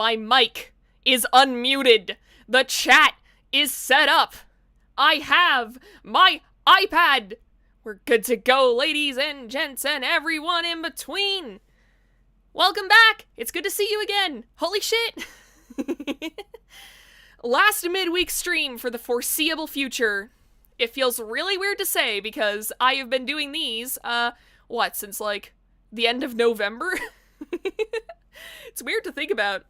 My mic is unmuted. The chat is set up. I have my iPad. We're good to go, ladies and gents and everyone in between. Welcome back. It's good to see you again. Holy shit. Last midweek stream for the foreseeable future. It feels really weird to say because I have been doing these, since like the end of November? It's weird to think about.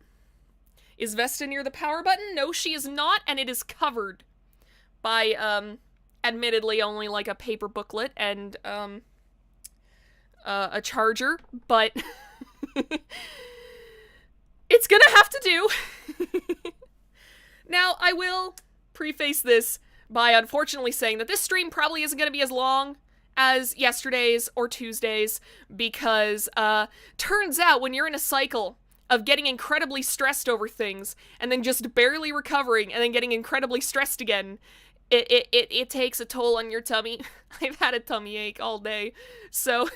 Is Vesta near the power button? No, she is not, and it is covered by, admittedly only like a paper booklet and, a charger, but it's gonna have to do. Now, I will preface this by unfortunately saying that this stream probably isn't gonna be as long as yesterday's or Tuesday's because, turns out when you're in a cycle of getting incredibly stressed over things and then just barely recovering and then getting incredibly stressed again, it takes a toll on your tummy. I've had a tummy ache all day, so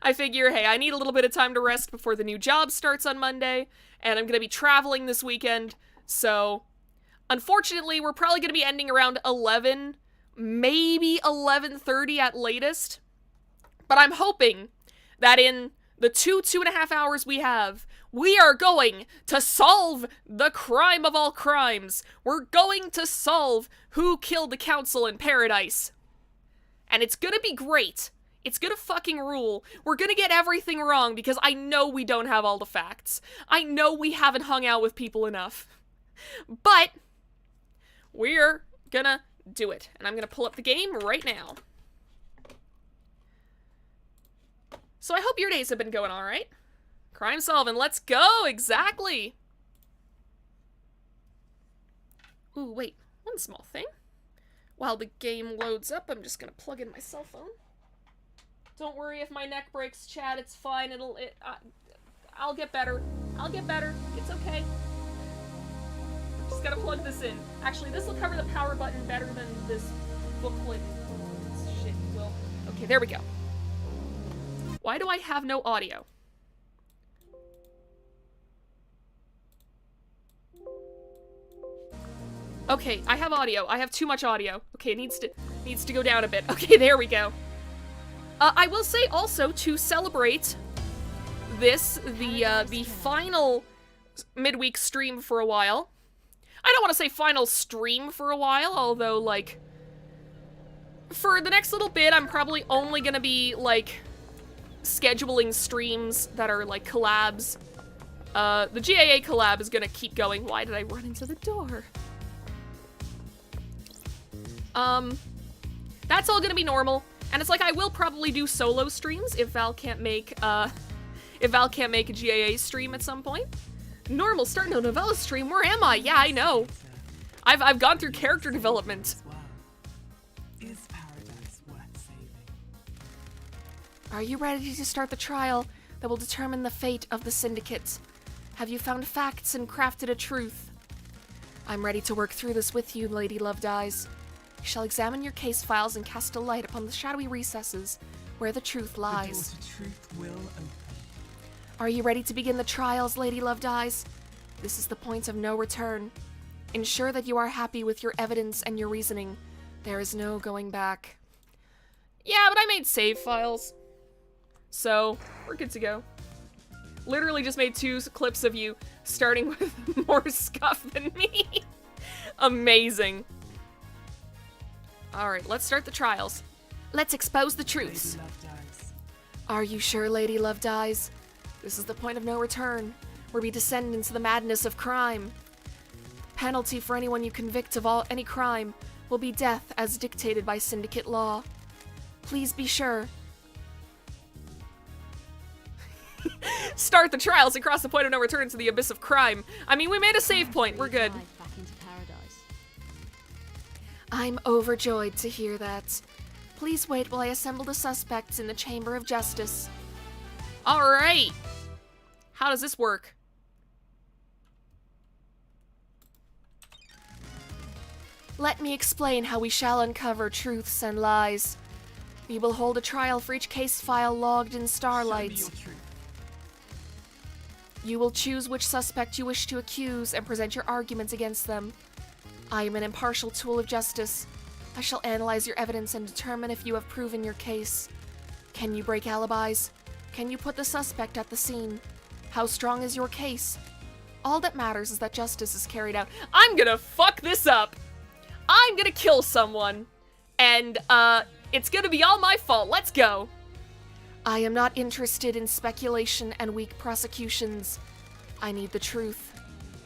I figure, hey, I need a little bit of time to rest before the new job starts on Monday, and I'm gonna be traveling this weekend, so unfortunately, we're probably gonna be ending around 11, maybe 11:30 at latest, but I'm hoping that in the 2.5 hours we have, we are going to solve the crime of all crimes. We're going to solve who killed the council in paradise. And it's gonna be great. It's gonna fucking rule. We're gonna get everything wrong because I know we don't have all the facts. I know we haven't hung out with people enough. But we're gonna do it. And I'm gonna pull up the game right now. So I hope your days have been going alright. Crime solving, let's go! Exactly! Ooh, wait. One small thing. While the game loads up, I'm just gonna plug in my cell phone. Don't worry if my neck breaks, chat. It's fine. I'll get better. I'll get better. It's okay. Just gotta plug this in. Actually, this will cover the power button better than this booklet. Shit will. Okay, there we go. Why do I have no audio? Okay, I have audio. I have too much audio. Okay, it needs to go down a bit. Okay, there we go. I will say also to celebrate this, the final midweek stream for a while. I don't want to say final stream for a while, although, like, for the next little bit, I'm probably only gonna be, like, scheduling streams that are, like, collabs. The GAA collab is gonna keep going. Why did I run into the door? That's all gonna be normal. And it's like, I will probably do solo streams if Val can't make a GAA stream at some point. Normal, starting a Novella stream, where am I? Yeah, I know. I've gone through character development. Is paradise worth saving? Are you ready to start the trial that will determine the fate of the Syndicate? Have you found facts and crafted a truth? I'm ready to work through this with you, Lady Loved Eyes. You shall examine your case files and cast a light upon the shadowy recesses where the truth lies. The door to truth will open. Are you ready to begin the trials, Lady Loved Eyes? This is the point of no return. Ensure that you are happy with your evidence and your reasoning. There is no going back. Yeah, but I made save files. So, we're good to go. Literally just made 2 clips of you starting with more scuff than me. Amazing. Alright, let's start the trials. Let's expose the truths. Lady Loved Eyes. Are you sure, Lady Loved Eyes? This is the point of no return, where we descend into the madness of crime. Penalty for anyone you convict of any crime will be death as dictated by Syndicate law. Please be sure. Start the trials and cross the point of no return to the abyss of crime. I mean, we made a save point. We're good. Back into paradise. I'm overjoyed to hear that. Please wait while I assemble the suspects in the Chamber of Justice. Alright! How does this work? Let me explain how we shall uncover truths and lies. We will hold a trial for each case file logged in Show me starlights. your truth. You will choose which suspect you wish to accuse and present your arguments against them. I am an impartial tool of justice. I shall analyze your evidence and determine if you have proven your case. Can you break alibis? Can you put the suspect at the scene? How strong is your case? All that matters is that justice is carried out. I'm gonna fuck this up. I'm gonna kill someone. And, it's gonna be all my fault. Let's go. I am not interested in speculation and weak prosecutions. I need the truth.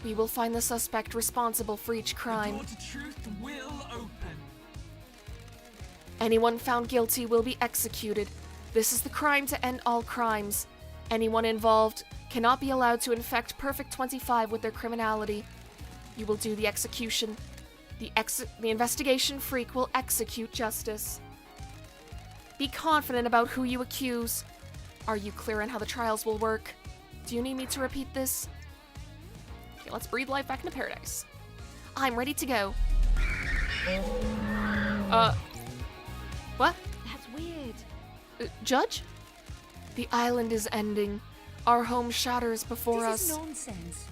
We will find the suspect responsible for each The crime. door to truth will open. Anyone found guilty will be executed. This is the crime to end all crimes. Anyone involved cannot be allowed to infect Perfect 25 with their criminality. You will do the execution. The investigation freak will execute justice. Be confident about who you accuse. Are you clear on how the trials will work? Do you need me to repeat this? Okay, let's breathe life back into paradise. I'm ready to go. What? That's weird. Judge? The island is ending. Our home shatters before This us. is nonsense.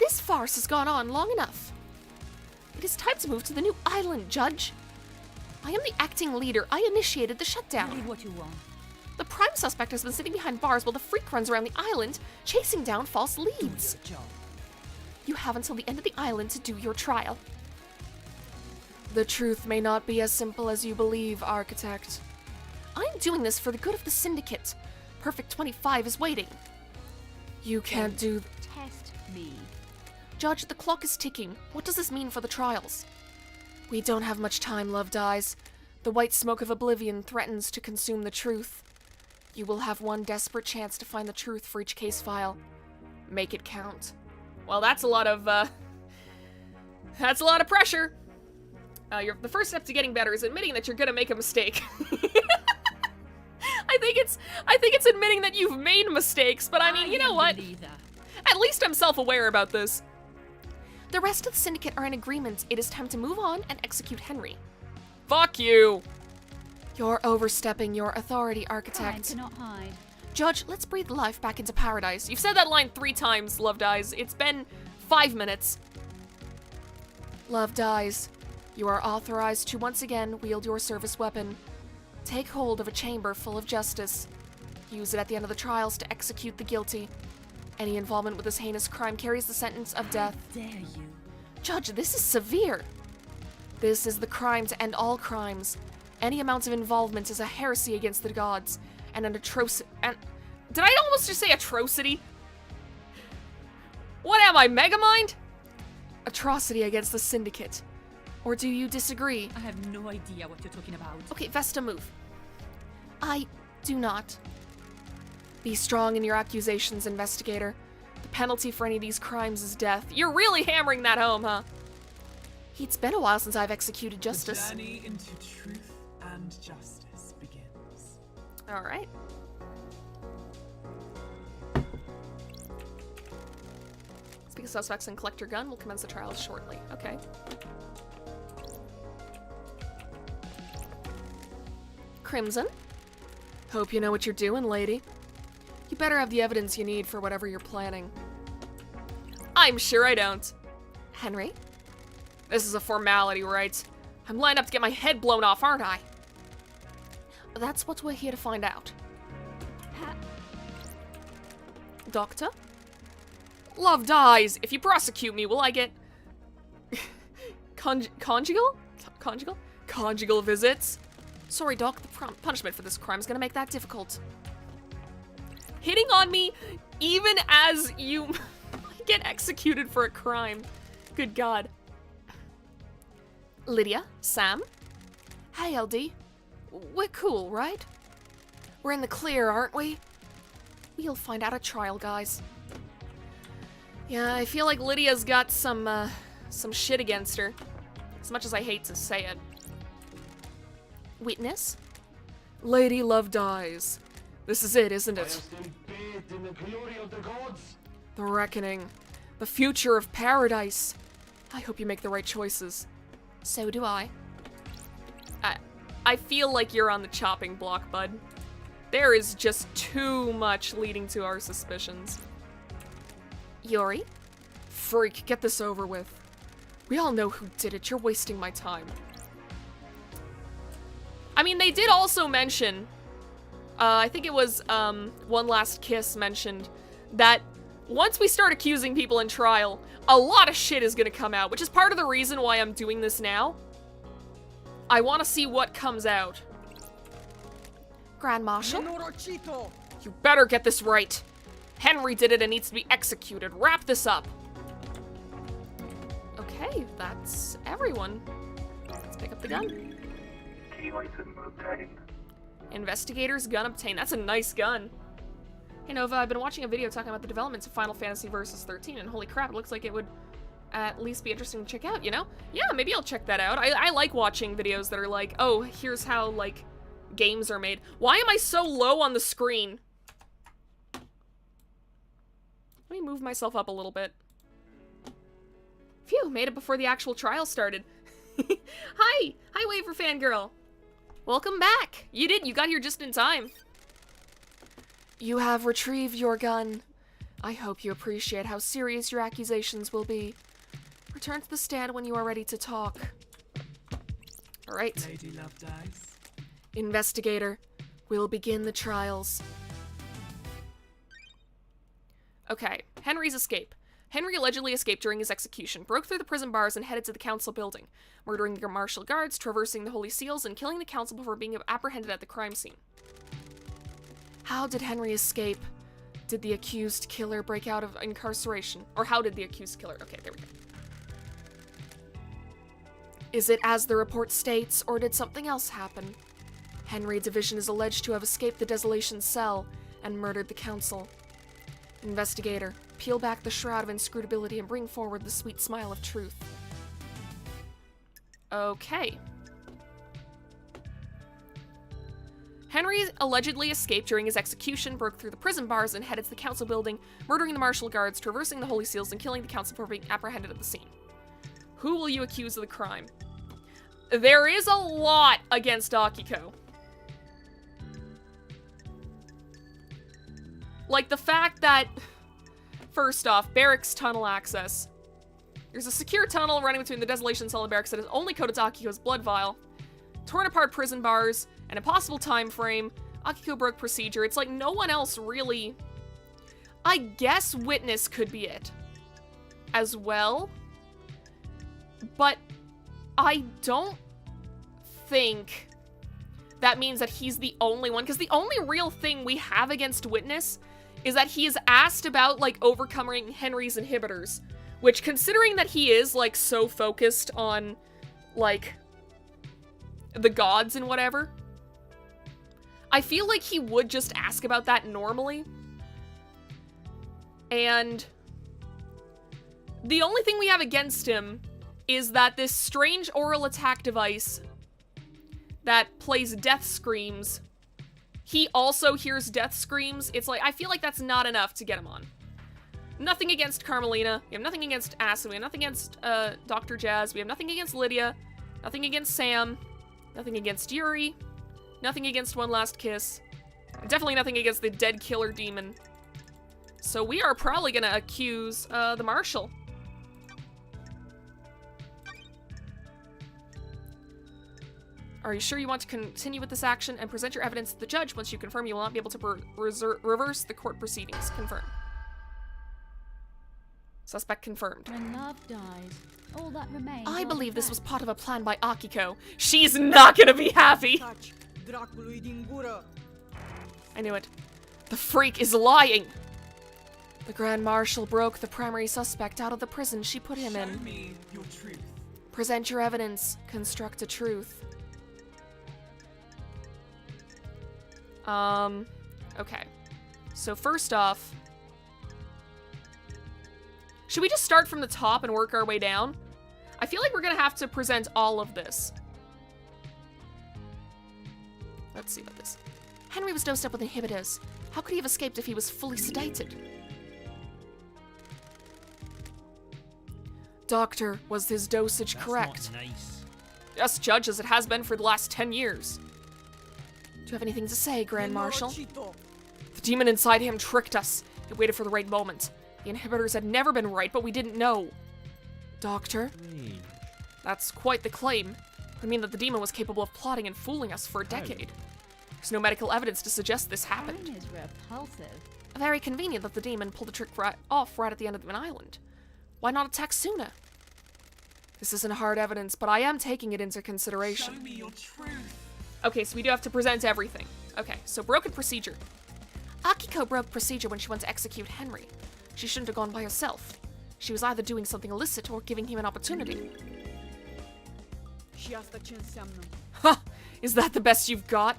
This farce has gone on long enough. It is time to move to the new island, Judge. I am the acting leader. I initiated the Tell shutdown. me what you want. The prime suspect has been sitting behind bars while the freak runs around the island, chasing down false leads. Good job. You have until the end of the island to do your trial. The truth may not be as simple as you believe, Architect. I am doing this for the good of the Syndicate. Perfect 25 is waiting. You can't do... Test me. Judge, the clock is ticking. What does this mean for the trials? We don't have much time, Loved Eyes. The white smoke of oblivion threatens to consume the truth. You will have one desperate chance to find the truth for each case file. Make it count. Well, that's a lot of pressure. The first step to getting better is admitting that you're gonna make a mistake. I think it's admitting that you've made mistakes, but I mean, you know what? At least I'm self-aware about this. The rest of the Syndicate are in agreement. It is time to move on and execute Henry. Fuck you! You're overstepping your authority, Crime Architect. cannot hide. Judge, let's breathe life back into paradise. You've said that line 3 times, Loved Eyes. It's been 5 minutes. Loved Eyes, you are authorized to once again wield your service weapon. Take hold of a chamber full of justice. Use it at the end of the trials to execute the guilty. Any involvement with this heinous crime carries the sentence of death. Dare you? Judge, this is severe. This is the crime to end all crimes. Any amount of involvement is a heresy against the gods, and an atrocity. And did I almost just say atrocity? What am I, Megamind? Atrocity against the Syndicate. Or do you disagree? I have no idea what you're talking about. Okay, Vesta, move. I do not. Be strong in your accusations, investigator. The penalty for any of these crimes is death. You're really hammering that home, huh? It's been a while since I've executed justice. The journey into truth and justice begins. All right. Speak of suspects and collect your gun. We'll commence the trials shortly. Okay. Crimson. Hope you know what you're doing, lady. You better have the evidence you need for whatever you're planning. I'm sure I don't. Henry? This is a formality, right? I'm lined up to get my head blown off, aren't I? That's what we're here to find out. Doctor? Love dies. If you prosecute me, will I get... conjugal? Conjugal? Conjugal visits? Sorry, Doc. The punishment for this crime is gonna make that difficult. Hitting on me even as you get executed for a crime. Good God. Lydia? Sam? Hey, LD. We're cool, right? We're in the clear, aren't we? We'll find out at trial, guys. Yeah, I feel like Lydia's got some shit against her. As much as I hate to say it. Witness? Lady Love dies. This is it, isn't it? In the glory of the gods. The reckoning. The future of paradise. I hope you make the right choices. So do I. I feel like you're on the chopping block, bud. There is just too much leading to our suspicions. Yuri? Freak, get this over with. We all know who did it. You're wasting my time. I mean, they did also mention, I think it was, One Last Kiss mentioned that once we start accusing people in trial, a lot of shit is gonna come out, which is part of the reason why I'm doing this now. I want to see what comes out. Grand Marshal? You better get this right. Henry did it and needs to be executed. Wrap this up. Okay, that's everyone. Let's pick up the gun. Key item obtained. Investigator's gun obtained. That's a nice gun. Hey Nova, I've been watching a video talking about the developments of Final Fantasy Versus 13, and holy crap, it looks like it would at least be interesting to check out, you know? Yeah, maybe I'll check that out. I like watching videos that are like, oh, here's how, like, games are made. Why am I so low on the screen? Let me move myself up a little bit. Phew, made it before the actual trial started. Hi! Hi, Waver Fangirl! Welcome back! You got here just in time. You have retrieved your gun. I hope you appreciate how serious your accusations will be. Return to the stand when you are ready to talk. Alright. Lady Love dies. Investigator, we'll begin the trials. Okay, Henry's escape. Henry allegedly escaped during his execution, broke through the prison bars, and headed to the council building, murdering the martial guards, traversing the holy seals, and killing the council before being apprehended at the crime scene. How did Henry escape? Did the accused killer break out of incarceration? Or how did the accused killer... Okay, there we go. Is it as the report states, or did something else happen? Henry Division is alleged to have escaped the Desolation Cell and murdered the council. Investigator, peel back the shroud of inscrutability and bring forward the sweet smile of truth. Okay. Henry allegedly escaped during his execution, broke through the prison bars, and headed to the council building, murdering the martial guards, traversing the holy seals, and killing the council before being apprehended at the scene. Who will you accuse of the crime? There is a lot against Akiko. Like the fact that, first off, barracks tunnel access. There's a secure tunnel running between the Desolation Cell and barracks that is only coded to Akiko's blood vial. Torn apart prison bars, an impossible time frame, Akiko broke procedure. It's like no one else really... I guess Witness could be it as well. But I don't think that means that he's the only one, because the only real thing we have against Witness is that he is asked about, like, overcoming Henry's inhibitors, which, considering that he is, like, so focused on, like, the gods and whatever, I feel like he would just ask about that normally. And the only thing we have against him is that this strange oral attack device that plays death screams, he also hears death screams. It's like, I feel like that's not enough to get him on. Nothing against Carmelina. We have nothing against Acid. We have nothing against Dr. Jazz. We have nothing against Lydia. Nothing against Sam. Nothing against Yuri. Nothing against One Last Kiss. And definitely nothing against the dead killer demon. So we are probably gonna accuse the Marshal. Are you sure you want to continue with this action and present your evidence to the judge? Once you confirm, you will not be able to reverse the court proceedings. Confirm. Suspect confirmed. When love dies, all that remains. I believe this was part of a plan by Akiko. She's not gonna be happy! I knew it. The freak is lying! The Grand Marshal broke the primary suspect out of the prison she put him in. Show me your truth. Present your evidence. Construct a truth. Okay. So first off, should we just start from the top and work our way down? I feel like we're gonna have to present all of this. Let's see about this. Henry was dosed up with inhibitors. How could he have escaped if he was fully sedated? Doctor, was his dosage correct? Not nice. Yes, Judge, as it has been for the last 10 years. Do you have anything to say, Grand Marshal? The demon inside him tricked us. It waited for the right moment. The inhibitors had never been right, but we didn't know. Doctor? Strange. That's quite the claim. It would mean that the demon was capable of plotting and fooling us for a decade. There's no medical evidence to suggest this happened. Time is repulsive. Very convenient that the demon pulled the trick off right at the end of an island. Why not attack sooner? This isn't hard evidence, but I am taking it into Show consideration. me your truth. Okay, so we do have to present everything. Okay, so broken procedure. Akiko broke procedure when she went to execute Henry. She shouldn't have gone by herself. She was either doing something illicit or giving him an opportunity. Huh! Is that the best you've got?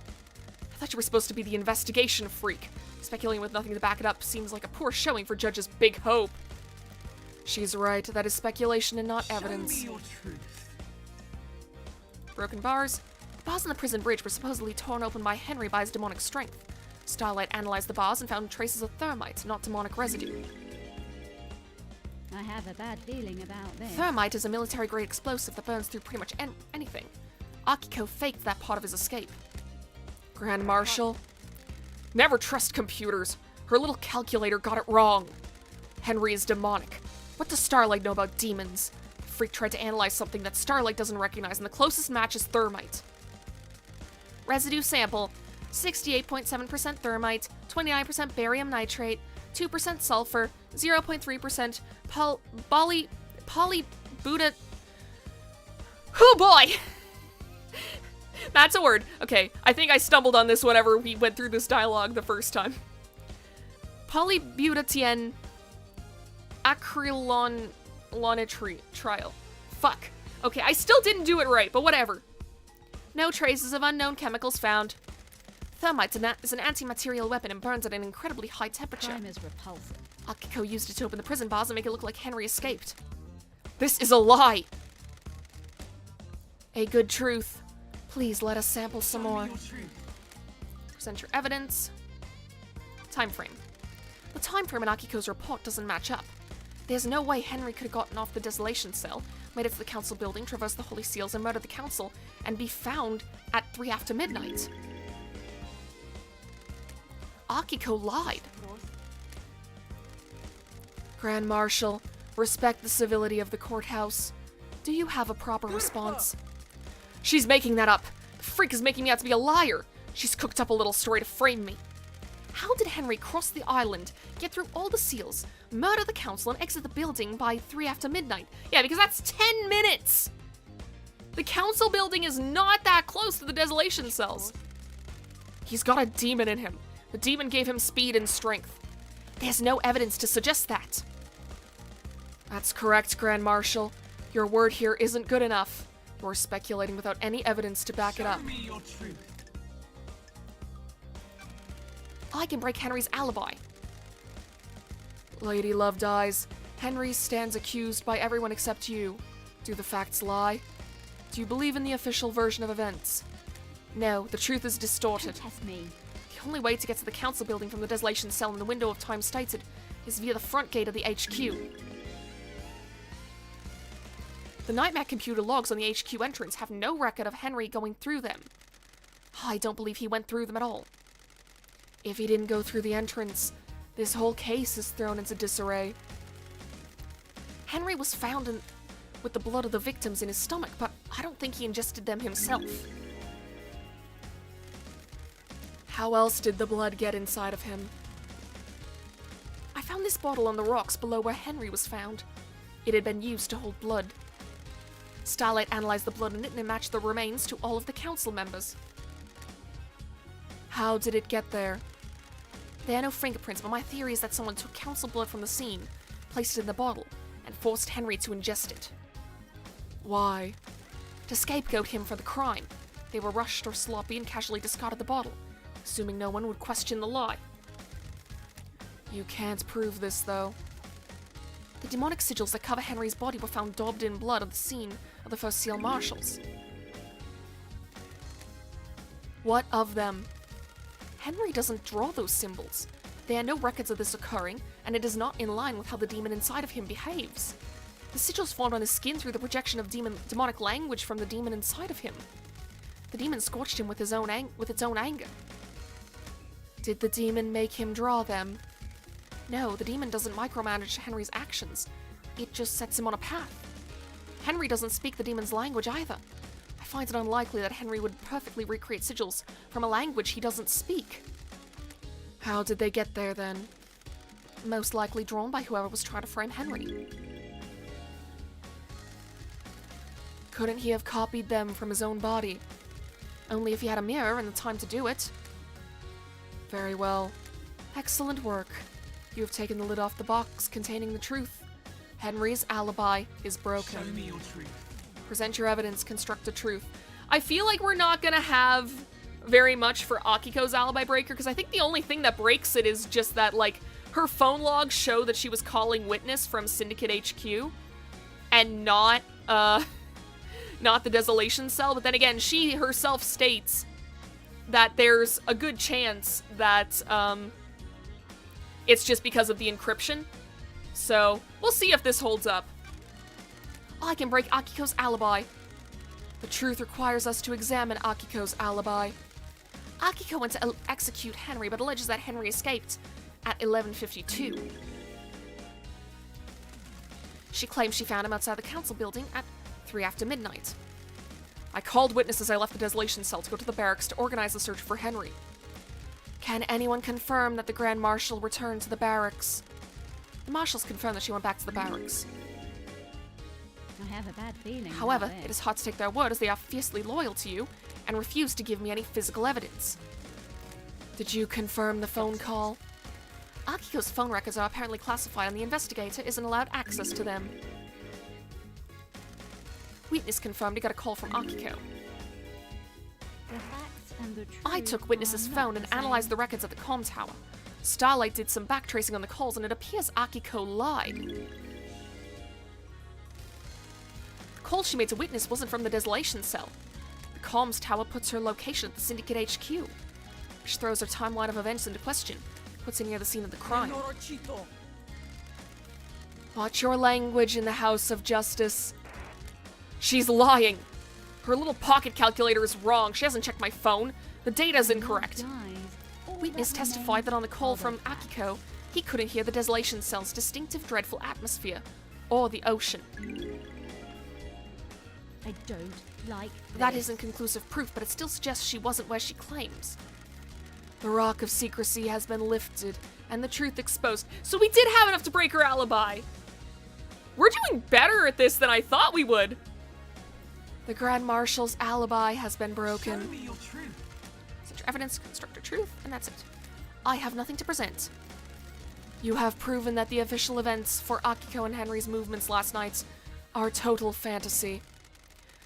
I thought you were supposed to be the investigation freak. Speculating with nothing to back it up seems like a poor showing for Judge's big hope. She's right, that is speculation and not evidence. Show me your truth. Broken bars. The bars in the prison bridge were supposedly torn open by Henry by his demonic strength. Starlight analyzed the bars and found traces of thermite, not demonic residue. I have a bad feeling about this. Thermite is a military-grade explosive that burns through pretty much anything. Akiko faked that part of his escape. Grand Marshal? Never trust computers. Her little calculator got it wrong. Henry is demonic. What does Starlight know about demons? The freak tried to analyze something that Starlight doesn't recognize, and the closest match is thermite. Residue sample: 68.7% thermite, 29% barium nitrate, 2% sulfur, 0.3% polybuta. Oh boy! That's a word. Okay, I think I stumbled on this whenever we went through this dialogue the first time. Polybutadiene acrylonitrile. Fuck. Okay, I still didn't do it right, but whatever. No traces of unknown chemicals found. Thermite is an anti-material weapon and burns at an incredibly high temperature. Time is repulsive. Akiko used it to open the prison bars and make it look like Henry escaped. This is a lie! A good truth. Please let us sample some Show more. me your truth. Present your evidence. Time frame. The time frame in Akiko's report doesn't match up. There's no way Henry could have gotten off the desolation cell, made it to the council building, traversed the holy seals, and murdered the council, and be found at 3 after midnight. Akiko lied. Grand Marshal, respect the civility of the courthouse. Do you have a proper response? She's making that up. The freak is making me out to be a liar. She's cooked up a little story to frame me. How did Henry cross the island, get through all the seals, murder the council, and exit the building by 3 after midnight? Yeah, because that's 10 minutes! The council building is not that close to the desolation cells. He's got a demon in him. The demon gave him speed and strength. There's no evidence to suggest that. That's correct, Grand Marshal. Your word here isn't good enough. You're speculating without any evidence to back it up. Show me your truth. I can break Henry's alibi. Lady Love dies. Henry stands accused by everyone except you. Do the facts lie? Do you believe in the official version of events? No, the truth is distorted. Test me. The only way to get to the council building from the desolation cell in the window of time stated is via the front gate of the HQ. The nightmare computer logs on the HQ entrance have no record of Henry going through them. I don't believe he went through them at all. If he didn't go through the entrance, this whole case is thrown into disarray. Henry was found with the blood of the victims in his stomach, but I don't think he ingested them himself. How else did the blood get inside of him? I found this bottle on the rocks below where Henry was found. It had been used to hold blood. Starlight analyzed the blood and it matched the remains to all of the council members. How did it get there? There are no fingerprints, but my theory is that someone took council blood from the scene, placed it in the bottle, and forced Henry to ingest it. Why? To scapegoat him for the crime. They were rushed or sloppy and casually discarded the bottle, assuming no one would question the lie. You can't prove this, though. The demonic sigils that cover Henry's body were found daubed in blood at the scene of the first seal marshals. What of them? Henry doesn't draw those symbols. There are no records of this occurring, and it is not in line with how the demon inside of him behaves. The sigils formed on his skin through the projection of demonic language from the demon inside of him. The demon scorched him with its own anger. Did the demon make him draw them? No, the demon doesn't micromanage Henry's actions. It just sets him on a path. Henry doesn't speak the demon's language either. I find it unlikely that Henry would perfectly recreate sigils from a language he doesn't speak. How did they get there, then? Most likely drawn by whoever was trying to frame Henry. Couldn't he have copied them from his own body? Only if he had a mirror and the time to do it. Very well. Excellent work. You have taken the lid off the box containing the truth. Henry's alibi is broken. Show me your truth. Present your evidence, construct a truth. I feel like we're not gonna have very much for Akiko's alibi breaker, because I think the only thing that breaks it is just that, like, her phone logs show that she was calling witness from Syndicate HQ, and not the Desolation Cell. But then again, she herself states that there's a good chance that, it's just because of the encryption. So, we'll see if this holds up. I can break Akiko's alibi. The truth requires us to examine Akiko's alibi. Akiko went to execute Henry, but alleges that Henry escaped at 11:52. She claims she found him outside the council building at 3 after midnight. I called witness as I left the Desolation Cell to go to the barracks to organize a search for Henry. Can anyone confirm that the Grand Marshal returned to the barracks? The marshals confirmed that she went back to the barracks. I have a bad feeling. However, about it is hard to take their word as they are fiercely loyal to you and refuse to give me any physical evidence. Did you confirm the phone call? Akiko's phone records are apparently classified and the investigator isn't allowed access to them. Witness confirmed he got a call from Akiko. The facts and the truth I took Witness's are not phone and the same. analyzed the records at the comm tower. Starlight did some backtracing on the calls and it appears Akiko lied. The call she made to Witness wasn't from the Desolation Cell. The comms tower puts her location at the Syndicate HQ, which throws her timeline of events into question, puts her near the scene of the crime. Watch your language in the House of Justice. She's lying. Her little pocket calculator is wrong. She hasn't checked my phone. The data's incorrect. Witness testified that on the call from Akiko, he couldn't hear the Desolation Cell's distinctive, dreadful atmosphere, or the ocean. I don't like That this. isn't conclusive proof, but it still suggests she wasn't where she claims. The rock of secrecy has been lifted, and the truth exposed. So we did have enough to break her alibi. We're doing better at this than I thought we would. The Grand Marshal's alibi has been broken. Show me your truth. Such evidence, construct a truth, and that's it. I have nothing to present. You have proven that the official events for Akiko and Henry's movements last night are total fantasy.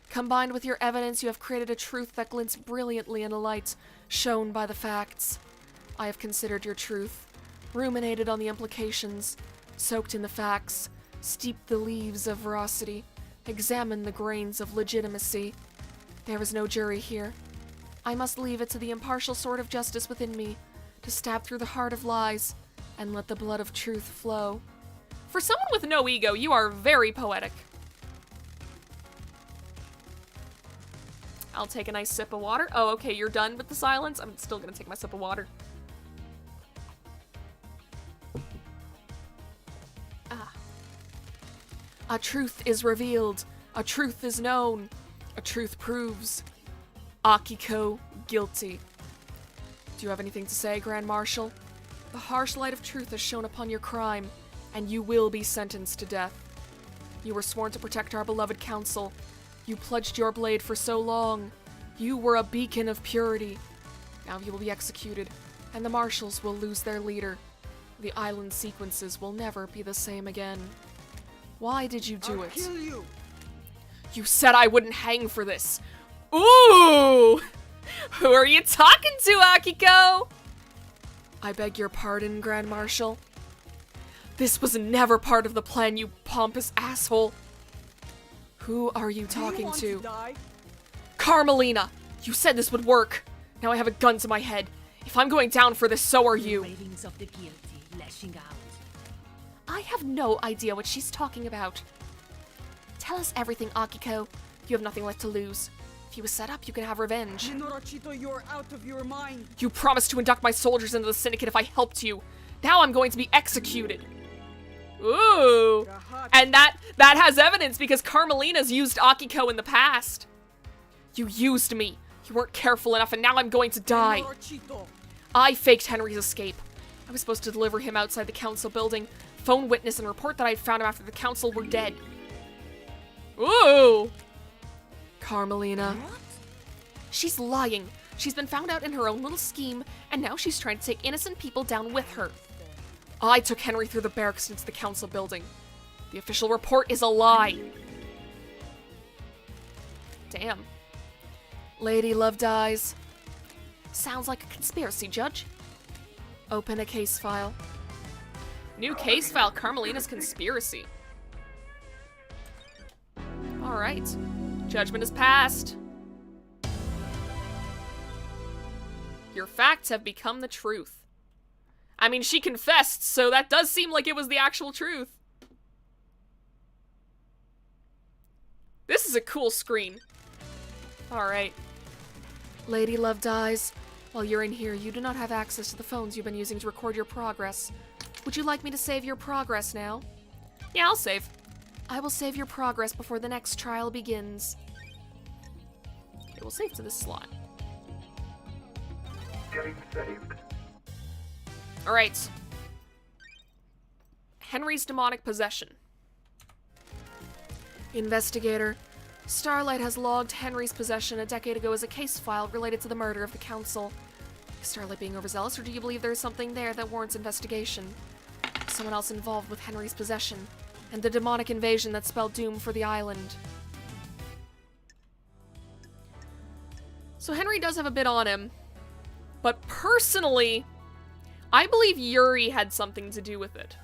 Combined with your evidence, you have created a truth that glints brilliantly in a light shown by the facts. I have considered your truth, ruminated on the implications, soaked in the facts, steeped the leaves of veracity, examined the grains of legitimacy. There is no jury here. I must leave it to the impartial sword of justice within me to stab through the heart of lies and let the blood of truth flow. For someone with no ego, you are very poetic. I'll take a nice sip of water. Oh, okay, you're done with the silence? I'm still gonna take my sip of water. A truth is revealed. A truth is known. A truth proves. Akiko guilty. Do you have anything to say, Grand Marshal? The harsh light of truth has shone upon your crime, and you will be sentenced to death. You were sworn to protect our beloved council. You pledged your blade for so long. You were a beacon of purity. Now you will be executed, and the marshals will lose their leader. The island sequences will never be the same again. Why did you do it? Kill you. You said I wouldn't hang for this. Ooh! Who are you talking to, Akiko? I beg your pardon, Grand Marshal. This was never part of the plan, you pompous asshole. Who are you talking Do to? you want to die? Carmelina! You said this would work. Now I have a gun to my head. If I'm going down for this, so are you. Ravings of the guilty lashing out. I have no idea what she's talking about. Tell us everything, Akiko. You have nothing left to lose. If you were set up, you can have revenge. Minorachito, you're out of your mind. You promised to induct my soldiers into the Syndicate if I helped you. Now I'm going to be executed. Ooh. And that has evidence because Carmelina's used Akiko in the past. You used me. You weren't careful enough and now I'm going to die. I faked Henry's escape. I was supposed to deliver him outside the council building, phone witness and report that I'd found him after the council were dead. Ooh. Carmelina. What? She's lying. She's been found out in her own little scheme, and now she's trying to take innocent people down with her. I took Henry through the barracks into the council building. The official report is a lie. Damn. Lady Love dies. Sounds like a conspiracy, Judge. Open a case file. New case file, Carmelina's conspiracy. Alright. Judgment is passed. Your facts have become the truth. I mean, she confessed, so that does seem like it was the actual truth. This is a cool screen. Alright. Lady Love dies. While you're in here, you do not have access to the phones you've been using to record your progress. Would you like me to save your progress now? Yeah, I'll save. I will save your progress before the next trial begins. Okay, we'll save to this slot. Getting saved. Alright. Henry's demonic possession. Investigator. Starlight has logged Henry's possession a decade ago as a case file related to the murder of the council. Is Starlight being overzealous, or do you believe there is something there that warrants investigation? Someone else involved with Henry's possession and the demonic invasion that spelled doom for the island. So Henry does have a bit on him, but personally, I believe Yuri had something to do with it.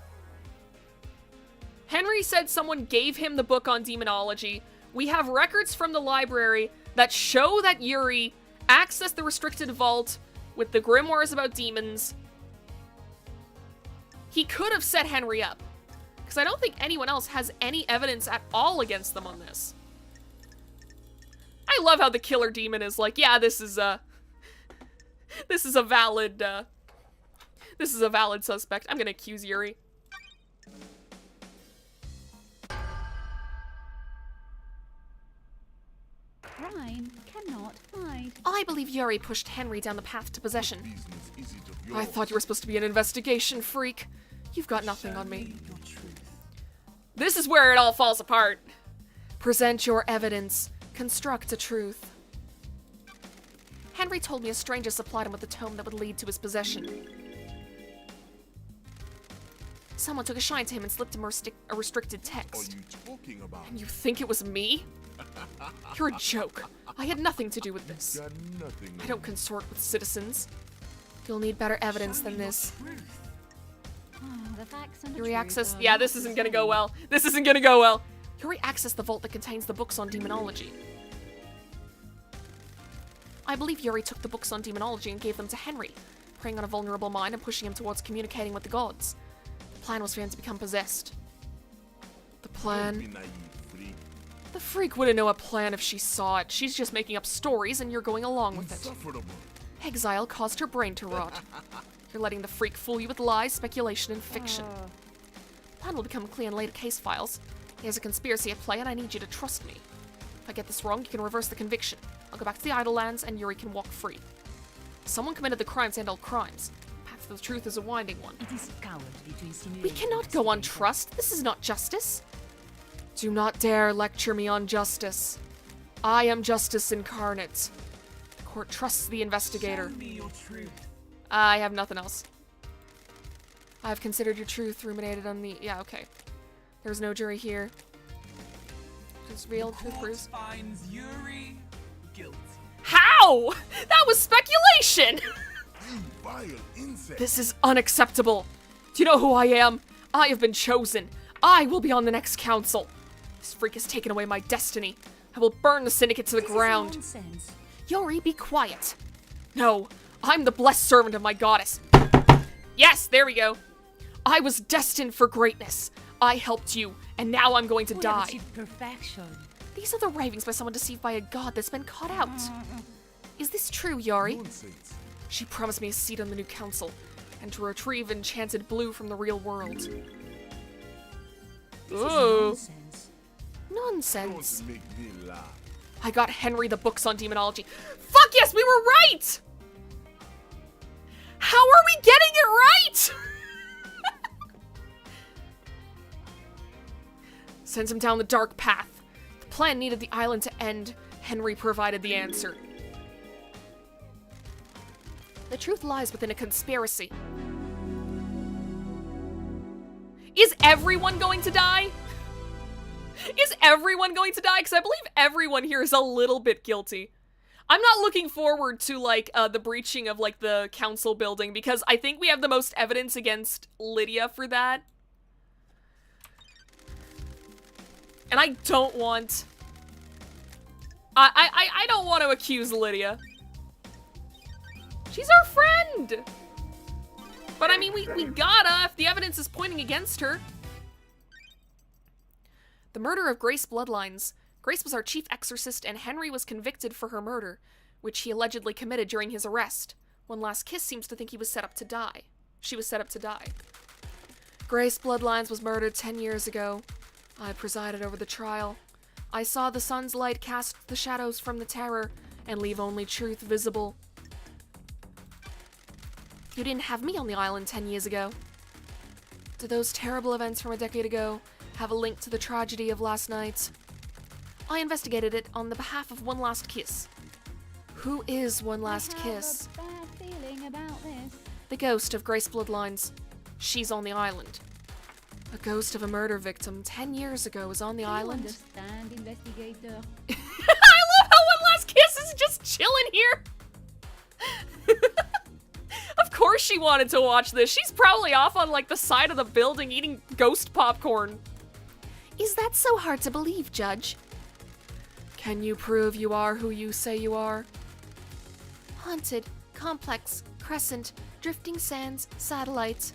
Henry said someone gave him the book on demonology. We have records from the library that show that Yuri accessed the restricted vault with the grimoires about demons. He could have set Henry up, because I don't think anyone else has any evidence at all against them on this. I love how the killer demon is like, yeah, this is a valid suspect. I'm gonna accuse Yuri. Crime cannot hide. I believe Yuri pushed Henry down the path to possession. I thought you were supposed to be an investigation freak. You've got nothing on me. This is where it all falls apart. Present your evidence. Construct a truth. Henry told me a stranger supplied him with a tome that would lead to his possession. Someone took a shine to him and slipped him a restricted text. And you think it was me? You're a joke. I had nothing to do with this. I don't consort with citizens. You'll need better evidence than this. Oh, the facts and the Yuri truth accessed. are Yeah, not this the isn't gonna same. go well. This isn't gonna go well. Yuri accessed the vault that contains the books on demonology. I believe Yuri took the books on demonology and gave them to Henry, preying on a vulnerable mind and pushing him towards communicating with the gods. The plan was for him to become possessed. The plan? The freak wouldn't know a plan if she saw it. She's just making up stories and you're going along with it. Exile caused her brain to rot. You're letting the freak fool you with lies, speculation, and fiction. The plan will become clear in later case files. There's a conspiracy at play and I need you to trust me. If I get this wrong, you can reverse the conviction. I'll go back to the Idle Lands and Yuri can walk free. Someone committed the crimes and all crimes. The path to the truth is a winding one. It is cowardly to insinuate. We cannot go on trust. This is not justice. Do not dare lecture me on justice. I am justice incarnate. The court trusts the investigator. Show me your truth. I have nothing else. I've considered your truth, ruminated on the... Yeah, okay. There's no jury here. Just real truth Court proves. finds Yuri guilty. How? That was speculation! This is unacceptable. Do you know who I am? I have been chosen. I will be on the next council. This freak has taken away my destiny. I will burn the syndicate to the ground. Nonsense. Yuri, be quiet. No, I'm the blessed servant of my goddess. Yes, there we go. I was destined for greatness. I helped you, and now I'm going to Who have die. achieved perfection. These are the ravings by someone deceived by a god that's been caught out. Is this true, Yuri? She promised me a seat on the new council, and to retrieve enchanted blue from the real world. This is Ooh. nonsense. Nonsense. Don't make me laugh. I got Henry the books on demonology. Fuck yes, we were right! How are we getting it right? Sends him down the dark path. The plan needed the island to end. Henry provided the answer. The truth lies within a conspiracy. Is everyone going to die? Is everyone going to die? Because I believe everyone here is a little bit guilty. I'm not looking forward to, like, the breaching of, like, the council building, because I think we have the most evidence against Lydia for that. And I don't want... I don't want to accuse Lydia. She's our friend! But, I mean, we gotta if the evidence is pointing against her. The murder of Grace Bloodlines. Grace was our chief exorcist, and Henry was convicted for her murder, which he allegedly committed during his arrest. One Last Kiss seems to think he was set up to die. She was set up to die. Grace Bloodlines was murdered 10 years ago. I presided over the trial. I saw the sun's light cast the shadows from the terror and leave only truth visible. You didn't have me on the island 10 years ago. Do those terrible events from a decade ago have a link to the tragedy of last night? I investigated it on the behalf of One Last Kiss. Who is One Last Kiss? I have a bad feeling about this. The ghost of Grace Bloodlines. She's on the island. A ghost of a murder victim 10 years ago is on the Do you island. understand, investigator? I love how One Last Kiss is just chilling here. Of course she wanted to watch this. She's probably off on, like, the side of the building eating ghost popcorn. Is that so hard to believe, Judge? Can you prove you are who you say you are? Haunted, complex, crescent, drifting sands, satellite.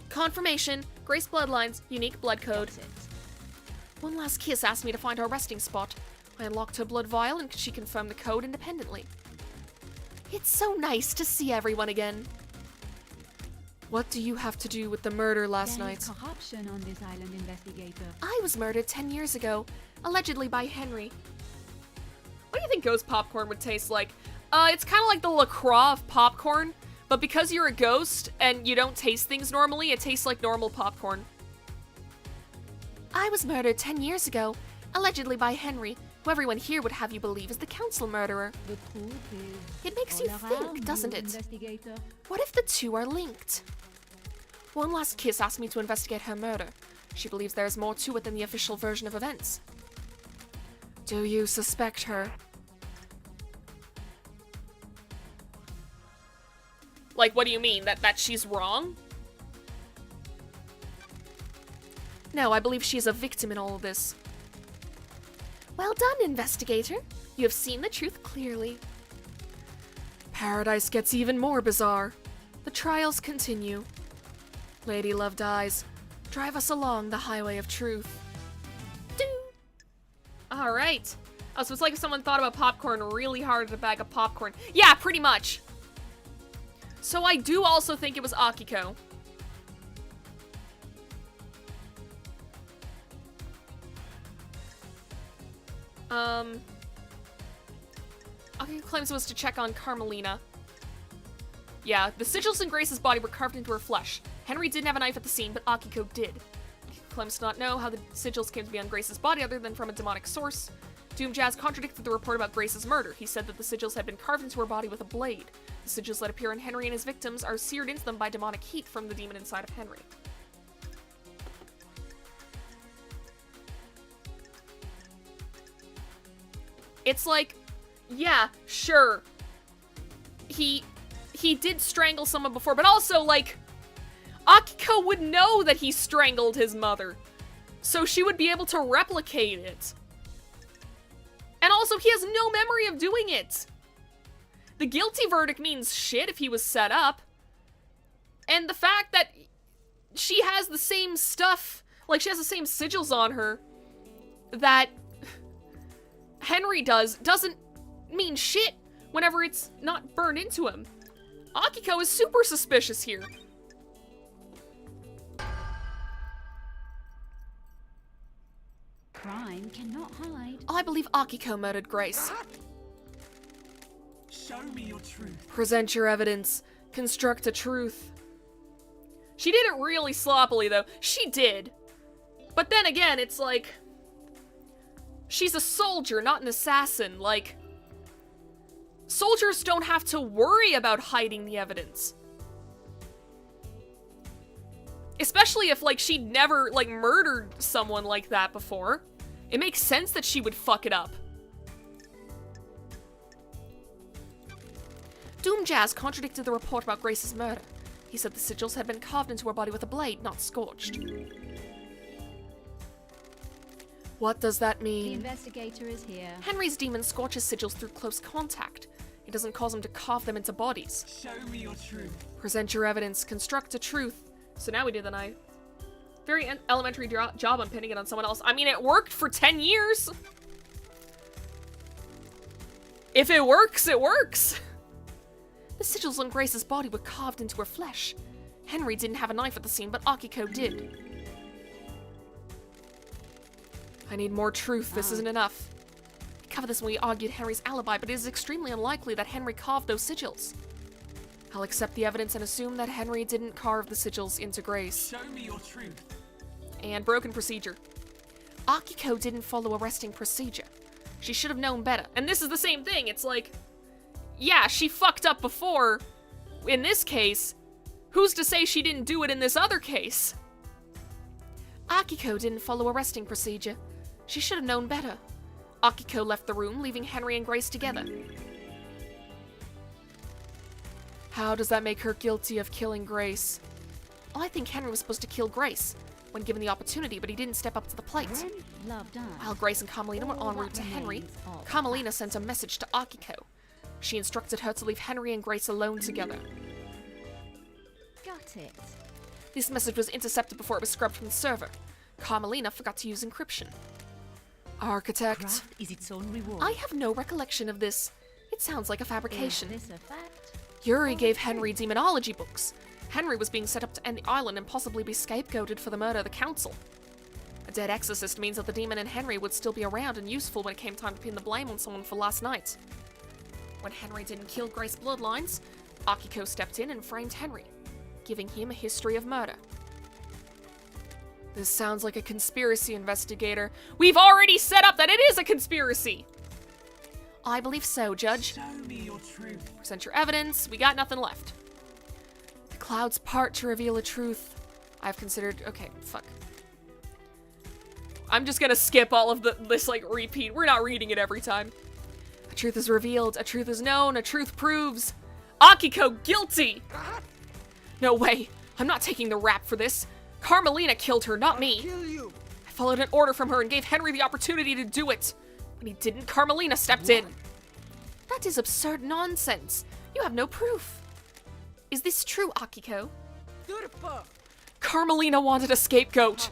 Confirmation, Grace Bloodlines, unique blood code. One Last Kiss asked me to find our resting spot. I unlocked her blood vial and she confirmed the code independently. It's so nice to see everyone again. What do you have to do with the murder last There night? is corruption on this island, investigator. I was murdered 10 years ago, allegedly by Henry. What do you think ghost popcorn would taste like? It's kind of like the LaCroix of popcorn, but because you're a ghost and you don't taste things normally, it tastes like normal popcorn. I was murdered 10 years ago, allegedly by Henry, who everyone here would have you believe is the council murderer. The truth is... It makes all you around think, doesn't you, it? investigator. What if the two are linked? One Last Kiss asked me to investigate her murder. She believes there is more to it than the official version of events. Do you suspect her? Like, what do you mean? That she's wrong? No, I believe she is a victim in all of this. Well done, investigator. You have seen the truth clearly. Paradise gets even more bizarre. The trials continue. Lady Love dies. Drive us along the highway of truth. Doo! Alright. Oh, so it's like if someone thought about popcorn really hard at a bag of popcorn. Yeah, pretty much. So I do also think it was Akiko. Akiko claims it was to check on Carmelina. Yeah, the sigils in Grace's body were carved into her flesh. Henry didn't have a knife at the scene, but Akiko did. Akiko claims to not know how the sigils came to be on Grace's body other than from a demonic source. Doom Jazz contradicted the report about Grace's murder. He said that the sigils had been carved into her body with a blade. The sigils that appear in Henry and his victims are seared into them by demonic heat from the demon inside of Henry. It's like, yeah, sure. He did strangle someone before, but also, like, Akiko would know that he strangled his mother. So she would be able to replicate it. And also, he has no memory of doing it. The guilty verdict means shit if he was set up. And the fact that she has the same stuff, like she has the same sigils on her that Henry does, doesn't mean shit whenever it's not burned into him. Akiko is super suspicious here. Crime cannot hide. I believe Akiko murdered Grace. Show me your truth. Present your evidence. Construct a truth. She did it really sloppily, though. She did. But then again, it's like... she's a soldier, not an assassin. Like... soldiers don't have to worry about hiding the evidence. Especially if, like, she'd never, like, murdered someone like that before. It makes sense that she would fuck it up. Doom Jazz contradicted the report about Grace's murder. He said the sigils had been carved into her body with a blade, not scorched. What does that The mean? investigator is here. Henry's demon scorches sigils through close contact. It doesn't cause him to carve them into bodies. Show me your truth. Present your evidence. Construct a truth. So now we do the knife. Very elementary job on pinning it on someone else. I mean, it worked for 10 years. If it works, it works. The sigils on Grace's body were carved into her flesh. Henry didn't have a knife at the scene, but Akiko did. I need more truth. This isn't enough. We covered this when we argued Henry's alibi, but it is extremely unlikely that Henry carved those sigils. I'll accept the evidence and assume that Henry didn't carve the sigils into Grace. Show me your truth. And broken procedure. Akiko didn't follow a resting procedure. She should have known better. And this is the same thing. It's like, yeah, she fucked up before. In this case, who's to say she didn't do it in this other case? Akiko didn't follow a resting procedure. She should have known better. Akiko left the room, leaving Henry and Grace together. How does that make her guilty of killing Grace? I think Henry was supposed to kill Grace when given the opportunity, but he didn't step up to the plate. When love dies, While Grace and Carmelina were en all route that to Henry, remains of the Carmelina past. sent a message to Akiko. She instructed her to leave Henry and Grace alone together. Got it. This message was intercepted before it was scrubbed from the server. Carmelina forgot to use encryption. Architect. Craft is its own reward. I have no recollection of this. It sounds like a fabrication. Is this a fact? Yuri gave Henry demonology books. Henry was being set up to end the island and possibly be scapegoated for the murder of the council. A dead exorcist means that the demon and Henry would still be around and useful when it came time to pin the blame on someone for last night. When Henry didn't kill Grace bloodlines, Akiko stepped in and framed Henry, giving him a history of murder. This sounds like a conspiracy, investigator. We've already set up that it is a conspiracy! I believe so, Judge. Show me your truth. Present your evidence. We got nothing left. The clouds part to reveal a truth. I've considered... okay, fuck. I'm just gonna skip all of this, like, repeat. We're not reading it every time. A truth is revealed. A truth is known. A truth proves. Akiko guilty! No way. I'm not taking the rap for this. Carmelina killed her, not me. I followed an order from her and gave Henry the opportunity to do it. When he didn't, Carmelina stepped in. That is absurd nonsense. You have no proof. Is this true, Akiko? Carmelina wanted a scapegoat.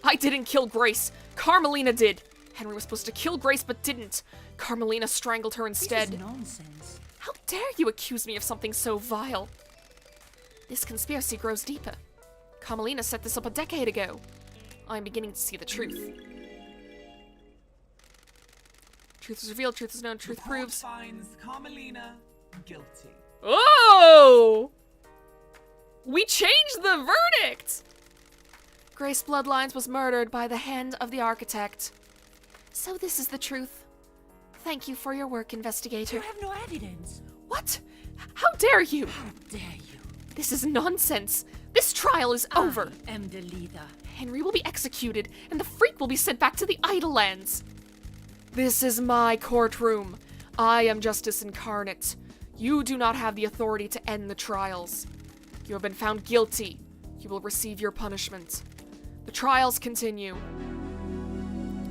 I didn't kill Grace. Carmelina did. Henry was supposed to kill Grace but didn't. Carmelina strangled her This instead. is nonsense. How dare you accuse me of something so vile? This conspiracy grows deeper. Carmelina set this up a decade ago. I'm beginning to see the truth. Truth is revealed, truth is known, truth Report proves. finds Carmelina guilty. Oh! We changed the verdict! Grace Bloodlines was murdered by the hand of the architect. So this is the truth. Thank you for your work, investigator. You have no evidence. What? How dare you? How dare you? This is nonsense. This trial is over. I am the leader. Henry will be executed, and the freak will be sent back to the Idle Lands. This is my courtroom. I am justice incarnate. You do not have the authority to end the trials. You have been found guilty. You will receive your punishment. The trials continue.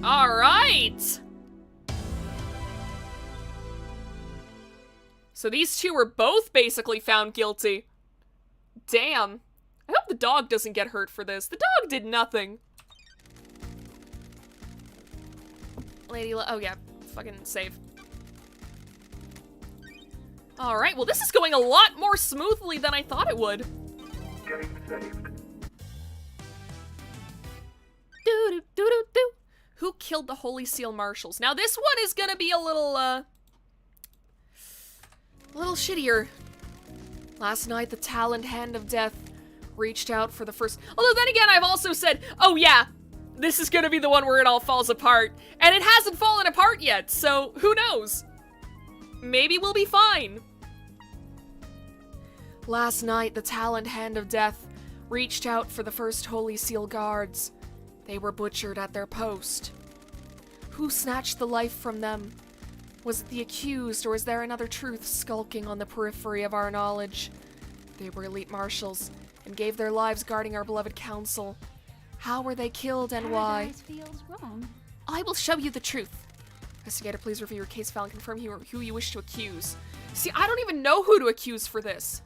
All right. So these two were both basically found guilty. Damn. I hope the dog doesn't get hurt for this. The dog did nothing. Oh yeah, fucking save. Alright, well this is going a lot more smoothly than I thought it would. Getting saved. Do. Who killed the Holy Seal Marshals? Now this one is gonna be a little shittier. Last night, the taloned hand of death reached out for the first... Although then again, I've also said, oh yeah, this is gonna be the one where it all falls apart. And it hasn't fallen apart yet, so who knows? Maybe we'll be fine. Last night, the taloned hand of death reached out for the first Holy Seal guards. They were butchered at their post. Who snatched the life from them? Was it the accused, or is there another truth skulking on the periphery of our knowledge? They were elite marshals, and gave their lives guarding our beloved council. How were they killed and why? Paradise feels wrong. I will show you the truth. Investigator, please review your case file and confirm who you wish to accuse. See, I don't even know who to accuse for this.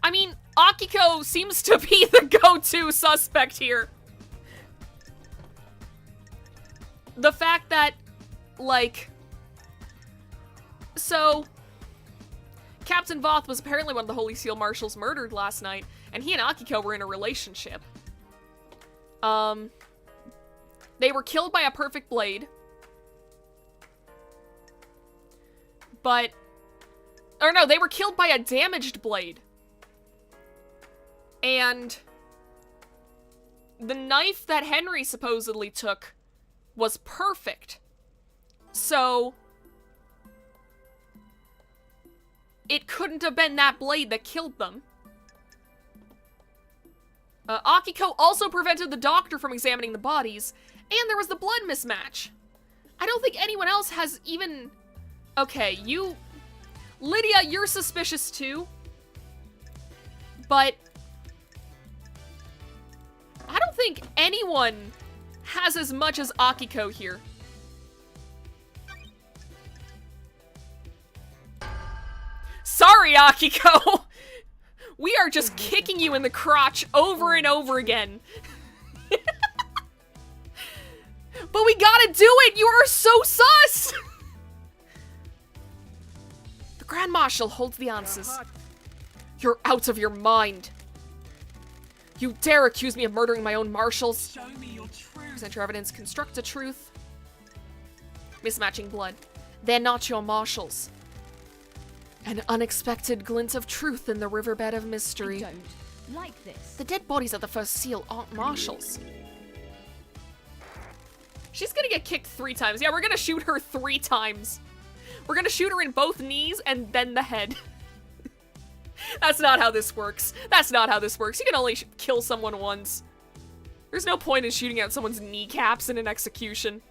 I mean, Akiko seems to be the go-to suspect here. The fact that, like... So... Captain Voth was apparently one of the Holy Seal Marshals murdered last night, and he and Akiko were in a relationship. They were killed by a perfect blade. But... Or no, they were killed by a damaged blade. And... the knife that Henry supposedly took was perfect. So... it couldn't have been that blade that killed them. Akiko also prevented the doctor from examining the bodies, and there was the blood mismatch. I don't think anyone else has even... Okay, you... Lydia, you're suspicious too. But... I don't think anyone has as much as Akiko here. Sorry, Akiko! We are just kicking you in the crotch over and over again. But we gotta do it! You are so sus! The Grand Marshal holds the answers. You're out of your mind. You dare accuse me of murdering my own marshals? Show me your truth. Present your evidence, construct a truth. Mismatching blood. They're not your marshals. An unexpected glint of truth in the riverbed of mystery. I don't like this. The dead bodies of the first seal aren't marshals. She's gonna get kicked 3 times. Yeah, we're gonna shoot her 3 times. We're gonna shoot her in both knees and then the head. That's not how this works. That's not how this works. You can only kill someone once. There's no point in shooting out someone's kneecaps in an execution.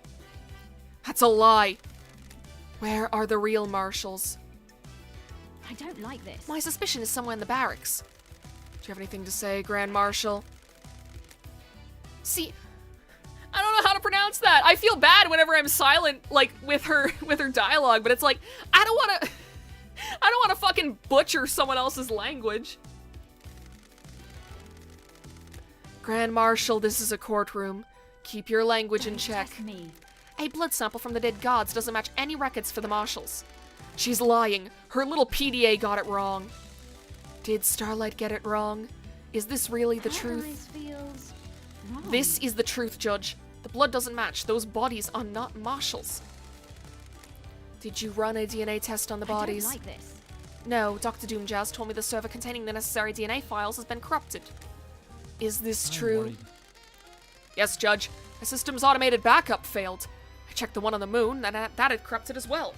That's a lie. Where are the real marshals? I don't like this. My suspicion is somewhere in the barracks. Do you have anything to say, Grand Marshal? See, I don't know how to pronounce that. I feel bad whenever I'm silent, like, with her dialogue, but it's like, I don't want to fucking butcher someone else's language. Grand Marshal, this is a courtroom. Keep your language in check. Test me. A blood sample from the dead gods doesn't match any records for the marshals. She's lying. Her little PDA got it wrong. Did Starlight get it wrong? Is this really the truth? Paradise feels wrong. This is the truth, Judge. The blood doesn't match. Those bodies are not marshals. Did you run a DNA test on the bodies? I don't like this. No, Dr. Doomjazz told me the server containing the necessary DNA files has been corrupted. Is this true? Yes, Judge. My system's automated backup failed. I checked the one on the moon, and that had corrupted as well.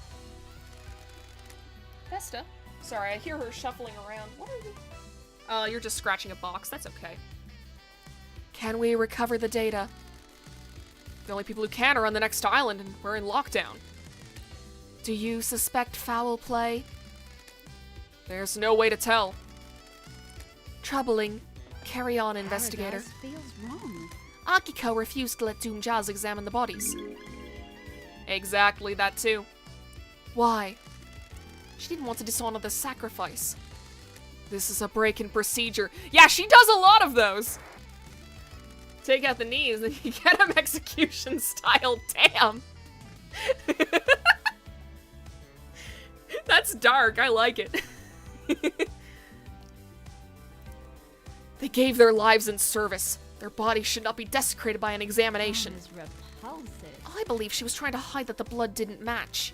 Vesta? Sorry, I hear her shuffling around. What are you? You're just scratching a box. That's okay. Can we recover the data? The only people who can are on the next island, and we're in lockdown. Do you suspect foul play? There's no way to tell. Troubling. Carry on, investigator. Paradise feels wrong. Akiko refused to let Doomjazz examine the bodies. Exactly, that too. Why? She didn't want to dishonor the sacrifice. This is a break in procedure. Yeah, she does a lot of those. Take out the knees and you get him execution style. Damn. That's dark. I like it. They gave their lives in service. Their bodies should not be desecrated by an examination. Is repulsive. I believe she was trying to hide that the blood didn't match.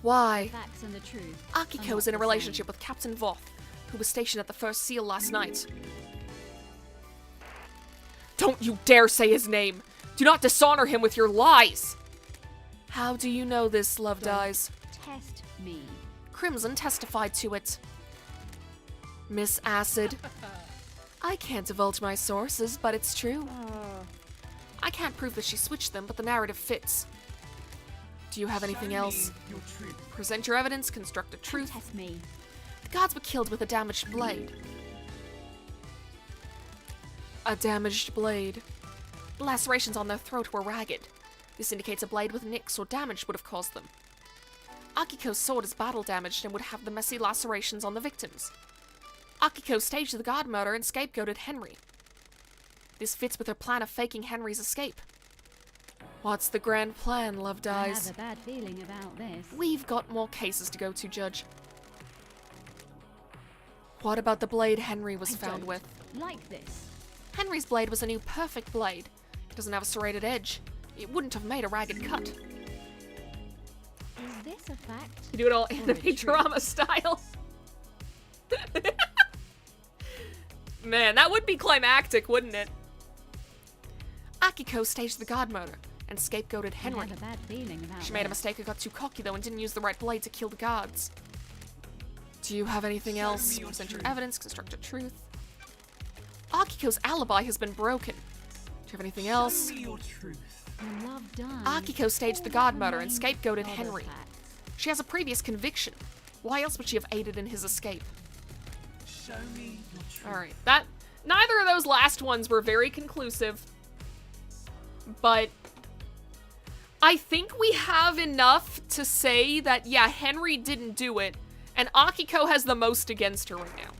Why? Facts and the truth. Akiko is in a relationship with Captain Voth, who was stationed at the First Seal last night. Don't you dare say his name! Do not dishonor him with your lies! How do you know this, Love Dies? Test me. Crimson testified to it. Miss Acid. I can't divulge my sources, but it's true. I can't prove that she switched them, but the narrative fits. Do you have anything else? Your truth. Present your evidence, construct a truth. Test me. The gods were killed with a damaged blade. A damaged blade. The lacerations on their throat were ragged. This indicates a blade with nicks or damage would have caused them. Akiko's sword is battle damaged and would have the messy lacerations on the victims. Akiko staged the god murder and scapegoated Henry. This fits with her plan of faking Henry's escape. What's the grand plan, Love I Dies? have a bad feeling about this. We've got more cases to go to, Judge. What about the blade Henry was found with? Like this. Henry's blade was a new perfect blade. It doesn't have a serrated edge. It wouldn't have made a ragged cut. Is this a fact? You do it all Or a anime truth? drama style. Man, that would be climactic, wouldn't it? Akiko staged the god murder and scapegoated I Henry. have a bad feeling about She made a this. mistake and got too cocky though and didn't use the right blade to kill the gods. Do you have anything else? me your Present your truth. evidence, construct a truth. Akiko's alibi has been broken. Do you have anything else? Show me your truth. The love done. Akiko staged All the that god murder and remains scapegoated are the Henry. facts. She has a previous conviction. Why else would she have aided in his escape? Show me your truth. Alright, neither of those last ones were very conclusive. But I think we have enough to say that, yeah, Henry didn't do it, and Akiko has the most against her right now.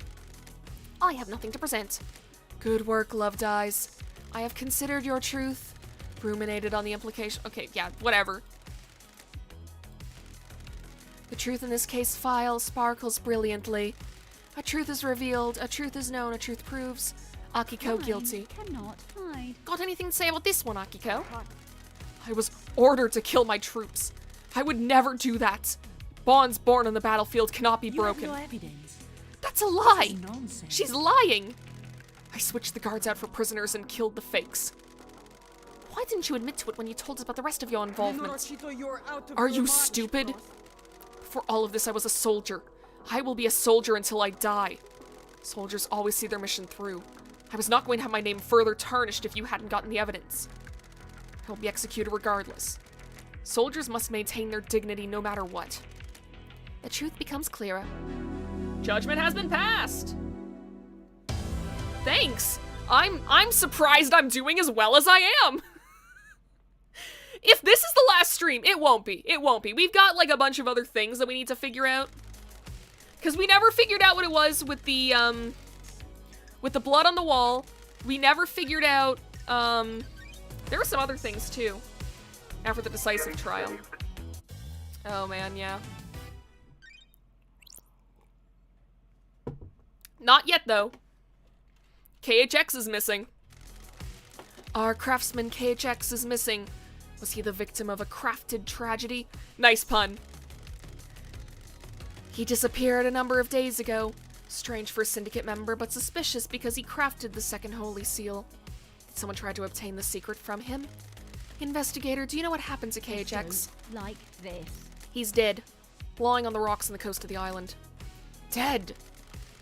I have nothing to present. Good work, Love Dies. I have considered your truth, ruminated on the implication. Okay, yeah, whatever. The truth in this case file sparkles brilliantly. A truth is revealed, a truth is known, a truth proves. Akiko Mine guilty. Cannot hide. Got anything to say about this one, Akiko? I was ordered to kill my troops. I would never do that. Bonds born on the battlefield cannot be You have broken. no evidence. That's a lie! Nonsense. She's lying! I switched the guards out for prisoners and killed the fakes. Why didn't you admit to it when you told us about the rest of your involvement? Are you stupid? For all of this, I was a soldier. I will be a soldier until I die. Soldiers always see their mission through. I was not going to have my name further tarnished if you hadn't gotten the evidence. I'll be executed regardless. Soldiers must maintain their dignity no matter what. The truth becomes clearer. Judgment has been passed. Thanks. I'm surprised I'm doing as well as I am. If this is the last stream, it won't be. It won't be. We've got like a bunch of other things that we need to figure out. Because we never figured out what it was with the blood on the wall. We never figured out, there were some other things too. After the decisive trial. Oh man, yeah. Not yet though. KHX is missing. Our craftsman KHX is missing. Was he the victim of a crafted tragedy? Nice pun. He disappeared a number of days ago. Strange for a syndicate member, but suspicious because he crafted the second holy seal. Did someone try to obtain the secret from him? Investigator, do you know what happened to KHX? Like this. He's dead, lying on the rocks on the coast of the island. Dead!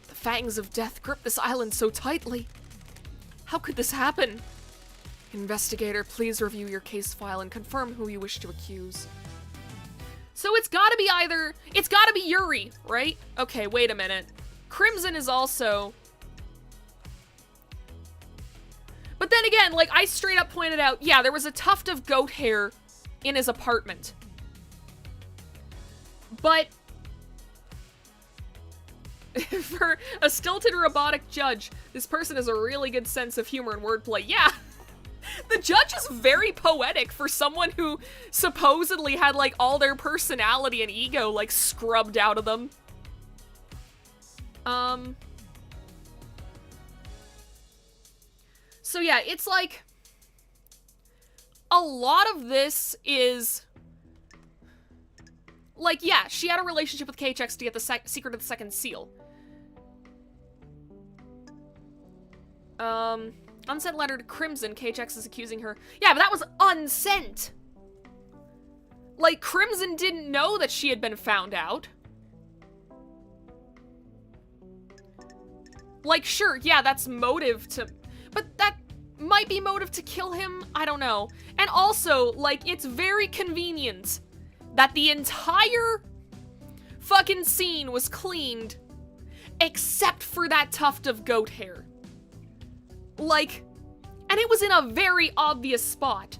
The fangs of death grip this island so tightly. How could this happen? Investigator, please review your case file and confirm who you wish to accuse. So it's gotta be Yuri, right? Okay, wait a minute. Crimson is also... But then again, like, I straight up pointed out, yeah, there was a tuft of goat hair in his apartment. But... for a stilted robotic judge, this person has a really good sense of humor and wordplay. Yeah! The judge is very poetic for someone who supposedly had, like, all their personality and ego, like, scrubbed out of them. So yeah, it's like, a lot of this is, like, yeah, she had a relationship with KHX to get the secret of the second seal. Unsent letter to Crimson, KHX is accusing her. Yeah, but that was unsent! Like, Crimson didn't know that she had been found out. Like, sure, yeah, that's motive to... But that might be motive to kill him? I don't know. And also, like, it's very convenient that the entire fucking scene was cleaned except for that tuft of goat hair. Like, and it was in a very obvious spot.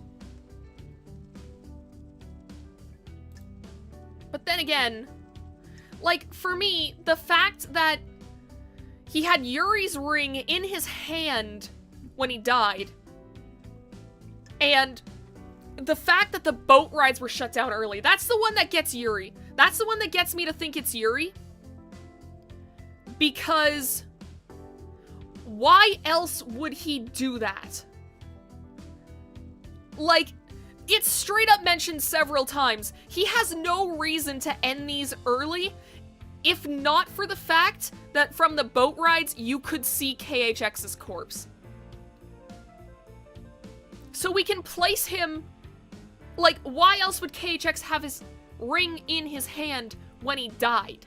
But then again, like, for me, the fact that he had Yuri's ring in his hand when he died, and the fact that the boat rides were shut down early, that's the one that gets Yuri. That's the one that gets me to think it's Yuri. Because why else would he do that? Like, it's straight up mentioned several times. He has no reason to end these early, if not for the fact that from the boat rides, you could see KHX's corpse. So we can place him... Like, why else would KHX have his ring in his hand when he died?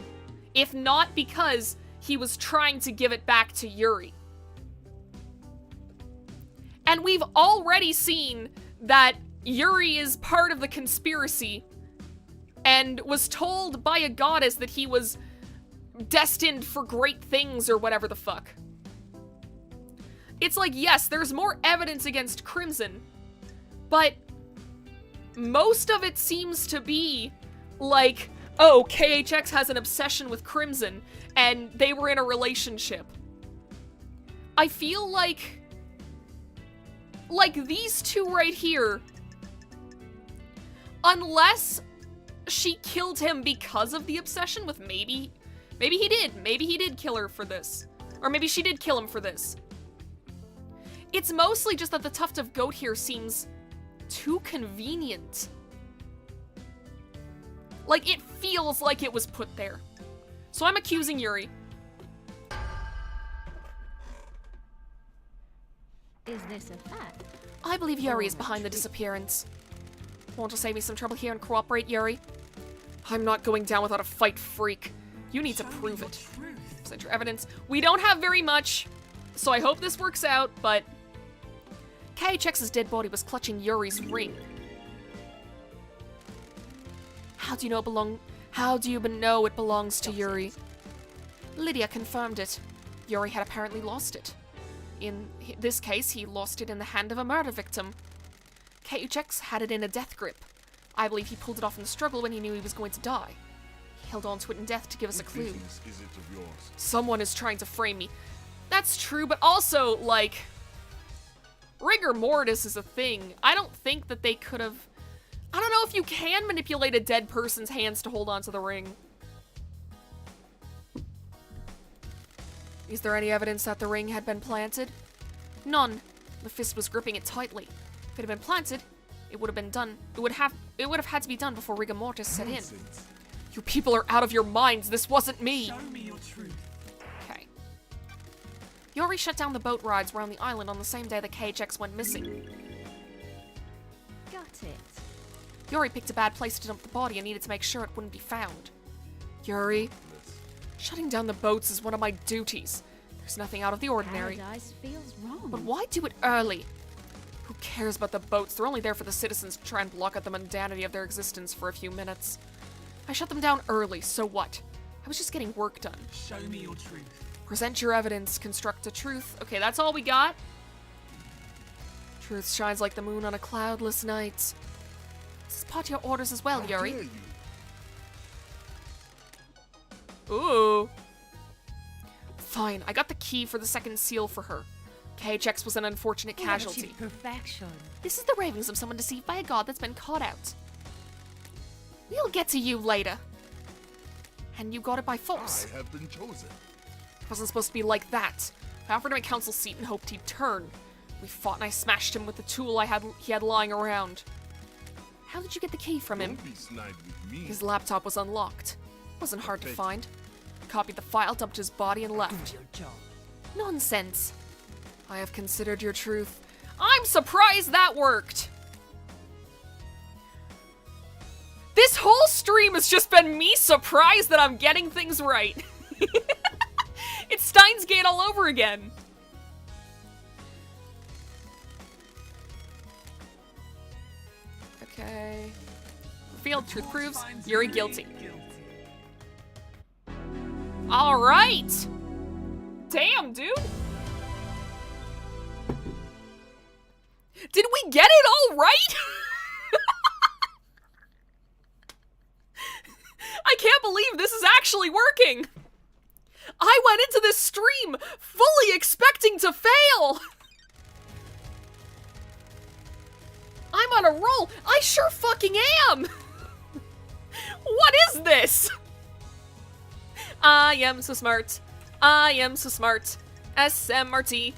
If not because he was trying to give it back to Yuri. And we've already seen that Yuri is part of the conspiracy and was told by a goddess that he was destined for great things or whatever the fuck. It's like, yes, there's more evidence against Crimson, but most of it seems to be like, oh, KHX has an obsession with Crimson and they were in a relationship. I feel like these two right here, unless she killed him because of the obsession with maybe he did kill her for this. Or maybe she did kill him for this. It's mostly just that the tuft of goat hair seems too convenient. Like, it feels like it was put there. So I'm accusing Yuri. Is this a fact? I believe Yuri is behind the disappearance. Want to save me some trouble here and cooperate, Yuri? I'm not going down without a fight, freak. You need to prove it. Present your evidence. We don't have very much, so I hope this works out, but... KHX's dead body was clutching Yuri's ring. How do you know it belongs to Yuri? Lydia confirmed it. Yuri had apparently lost it. In this case, he lost it in the hand of a murder victim. KHX had it in a death grip. I believe he pulled it off in the struggle when he knew he was going to die. He held on to it in death to give us a clue. Someone is trying to frame me. That's true, but also, like, rigor mortis is a thing. I don't think that they could have... I don't know if you can manipulate a dead person's hands to hold onto the ring. Is there any evidence that the ring had been planted? None. The fist was gripping it tightly. If it had been planted, it would have been done. It would have had to be done before rigor mortis set in. You people are out of your minds. This wasn't me. Show me your truth. Okay. Yuri shut down the boat rides around the island on the same day that KHX went missing. Got it. Yuri picked a bad place to dump the body and needed to make sure it wouldn't be found. Yuri, shutting down the boats is one of my duties. There's nothing out of the ordinary. Paradise feels wrong. But why do it early? Who cares about the boats? They're only there for the citizens to try and block out the mundanity of their existence for a few minutes. I shut them down early, so what? I was just getting work done. Show me your truth. Present your evidence, construct a truth. Okay, that's all we got. Truth shines like the moon on a cloudless night. This is part of your orders as well, Yuri. Ooh. Fine, I got the key for the second seal for her. KHX was an unfortunate We have casualty. achieved perfection. This is the ravings of someone deceived by a god that's been caught out. We'll get to you later. And you got it by force. I have been chosen. It wasn't supposed to be like that. I offered him a council seat and hoped he'd turn. We fought and I smashed him with the tool he had lying around. How did you get the key from him? Don't be snide with me. His laptop was unlocked. Wasn't hard to find. Copied the file, dumped his body, and left. Your job. Nonsense. I have considered your truth. I'm surprised that worked. This whole stream has just been me surprised that I'm getting things right. It's Steins Gate all over again. Okay. Revealed truth proves Finds Yuri guilty. All right. Damn, dude. Did we get it all right? I can't believe this is actually working. I went into this stream fully expecting to fail. I'm on a roll. I sure fucking am. What is this? I am so smart. I am so smart. SMRT.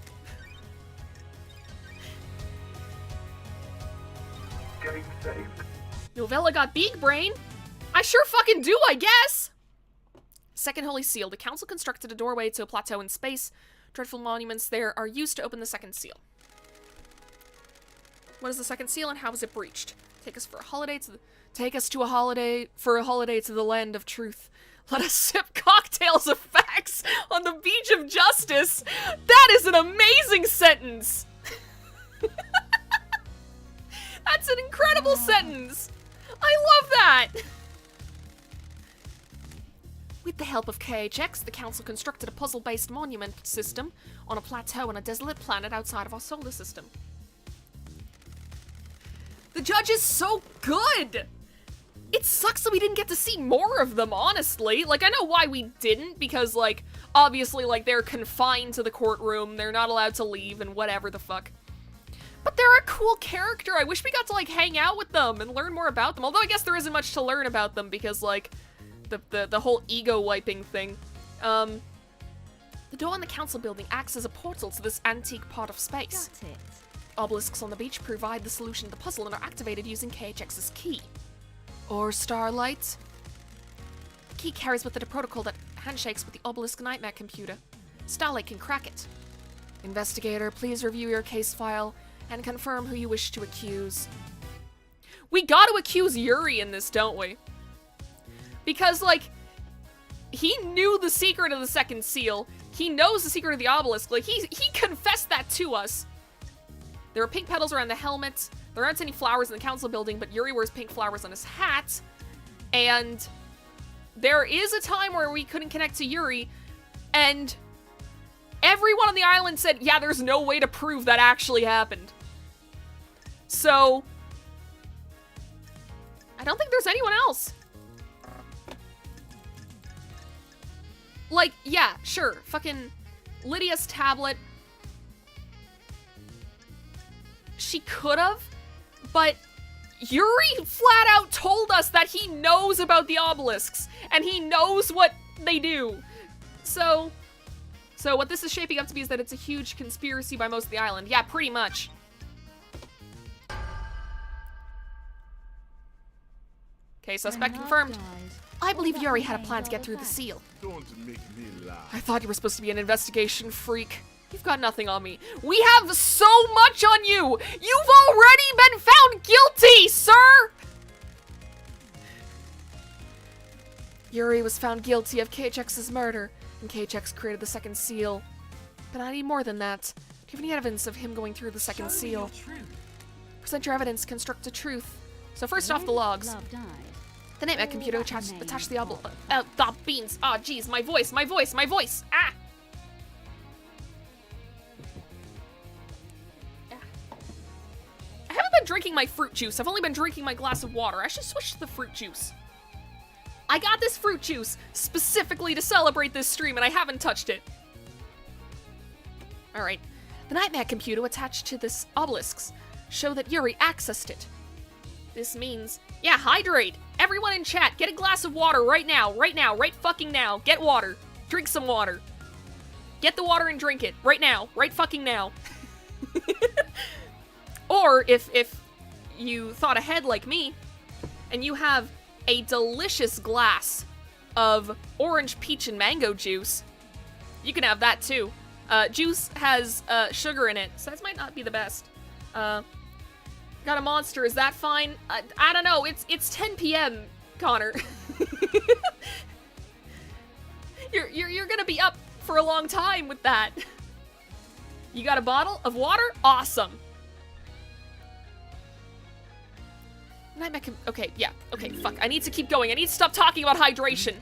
Game saved. Novella got big brain. I sure fucking do, I guess. Second Holy Seal. The council constructed a doorway to a plateau in space. Dreadful monuments there are used to open the second seal. What is the second seal and how is it breached? Take us to a holiday to the land of truth. Let us sip cocktails of facts on the beach of justice. That is an amazing sentence. That's an incredible sentence. I love that. With the help of KHX, the council constructed a puzzle-based monument system on a plateau on a desolate planet outside of our solar system. The judge is so good! It sucks that we didn't get to see more of them, honestly. Like, I know why we didn't, because, like, obviously, like, they're confined to the courtroom, they're not allowed to leave, and whatever the fuck. But they're a cool character. I wish we got to, like, hang out with them and learn more about them. Although I guess there isn't much to learn about them, because, like, the whole ego-wiping thing. The door in the council building acts as a portal to this antique part of space. Got it. Obelisks on the beach provide the solution to the puzzle and are activated using KHX's key. Or Starlight. The key carries with it a protocol that handshakes with the Obelisk Nightmare computer. Starlight can crack it. Investigator, please review your case file and confirm who you wish to accuse. We gotta accuse Yuri in this, don't we? Because, like, he knew the secret of the second seal. He knows the secret of the obelisk. Like, he confessed that to us. There are pink petals around the helmet. There aren't any flowers in the council building, but Yuri wears pink flowers on his hat. And there is a time where we couldn't connect to Yuri, and everyone on the island said, yeah, there's no way to prove that actually happened. So, I don't think there's anyone else. Like, yeah, sure, fucking Lydia's tablet. She could've, but Yuri flat out told us that he knows about the obelisks, and he knows what they do. So what this is shaping up to be is that it's a huge conspiracy by most of the island. Yeah, pretty much. Okay, suspect When confirmed. love dies, I believe all Yuri that had a plan remains to get are through the facts. seal. Don't make me laugh. I thought you were supposed to be an investigation freak. You've got nothing on me. We have so much on you! You've already been found guilty, sir! Yuri was found guilty of KHX's murder, and KHX created the second seal. But I need more than that. Do you have any evidence of him going through the second Show me seal? your truth. Present your evidence, construct a truth. So first off, the logs. Love dies. The nightmare computer attached the beans. Oh, jeez, my voice. Ah! I haven't been drinking my fruit juice. I've only been drinking my glass of water. I should switch to the fruit juice. I got this fruit juice specifically to celebrate this stream, and I haven't touched it. Alright. The nightmare computer attached to this obelisks show that Yuri accessed it. This means, yeah, hydrate. Everyone in chat, get a glass of water right now, right fucking now. Get water. Drink some water. Get the water and drink it right now, right fucking now. Or if you thought ahead like me, and you have a delicious glass of orange, peach, and mango juice, you can have that too. Juice has sugar in it, so this might not be the best. Got a monster, is that fine? I don't know, it's 10 p.m., Connor. You're gonna be up for a long time with that. You got a bottle of water? Awesome. Okay, yeah. Okay, fuck. I need to keep going. I need to stop talking about hydration.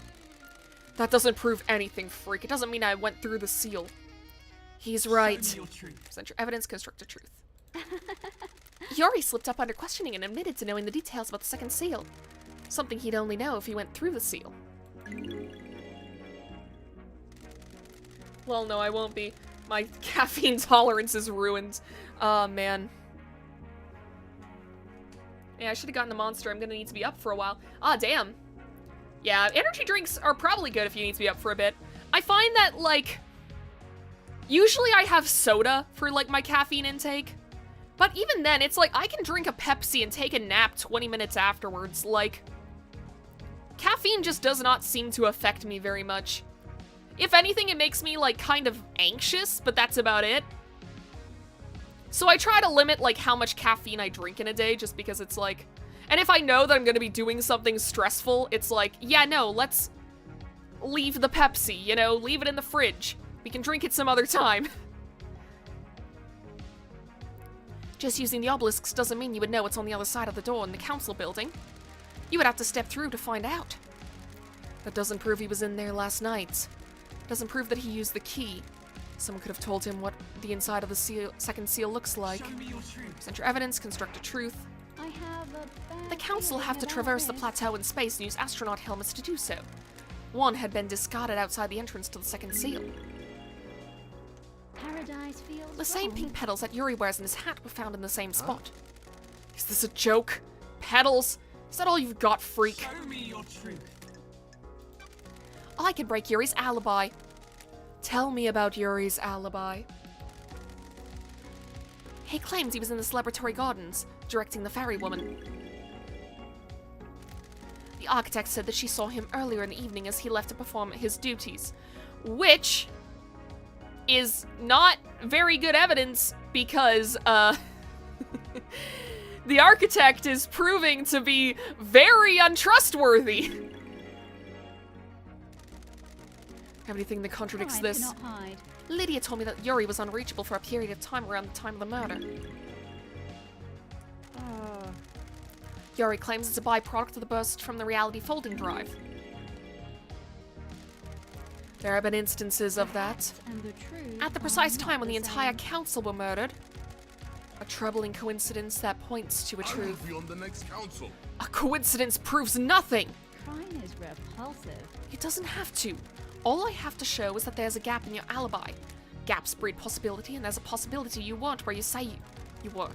That doesn't prove anything, freak. It doesn't mean I went through the seal. He's right. Show me your truth. Present your evidence, construct a truth. Yuri slipped up under questioning and admitted to knowing the details about the second seal. Something he'd only know if he went through the seal. Well, no, I won't be. My caffeine tolerance is ruined. Oh, man. Yeah, I should have gotten the monster. I'm gonna need to be up for a while. Ah, damn. Yeah, energy drinks are probably good if you need to be up for a bit. I find that, like, usually I have soda for, like, my caffeine intake. But even then, it's like, I can drink a Pepsi and take a nap 20 minutes afterwards. Like, caffeine just does not seem to affect me very much. If anything, it makes me, like, kind of anxious, but that's about it. So I try to limit, like, how much caffeine I drink in a day, just because it's like... And if I know that I'm gonna be doing something stressful, it's like, yeah, no, let's leave the Pepsi, you know? Leave it in the fridge. We can drink it some other time. Just using the obelisks doesn't mean you would know what's on the other side of the door in the council building. You would have to step through to find out. That doesn't prove he was in there last night. Doesn't prove that he used the key. Someone could have told him what the inside of the second seal looks like. Show me your truth. Present your evidence, construct a truth. I have a bad The council feeling have to about traverse the this. plateau in space and use astronaut helmets to do so. One had been discarded outside the entrance to the second seal. Paradise feels The same wrong. pink petals that Yuri wears in his hat were found in the same spot. Is this a joke? Petals? Is that all you've got, freak? Show me your truth. I can break Yuri's alibi. Tell me about Yuri's alibi. He claims he was in the celebratory gardens, directing the fairy woman. The architect said that she saw him earlier in the evening as he left to perform his duties, which is not very good evidence because, the architect is proving to be very untrustworthy. Have anything that contradicts Crime this? cannot hide. Lydia told me that Yuri was unreachable for a period of time around the time of the murder. Yuri claims it's a byproduct of the burst from the reality folding drive. There have been instances of that. And the truth At the are precise not time when the the entire same. council were murdered. A troubling coincidence that points to a I will truth. be on the next council. A coincidence proves nothing! Crime is repulsive. It doesn't have to. All I have to show is that there's a gap in your alibi. Gaps breed possibility, and there's a possibility you weren't where you say you were.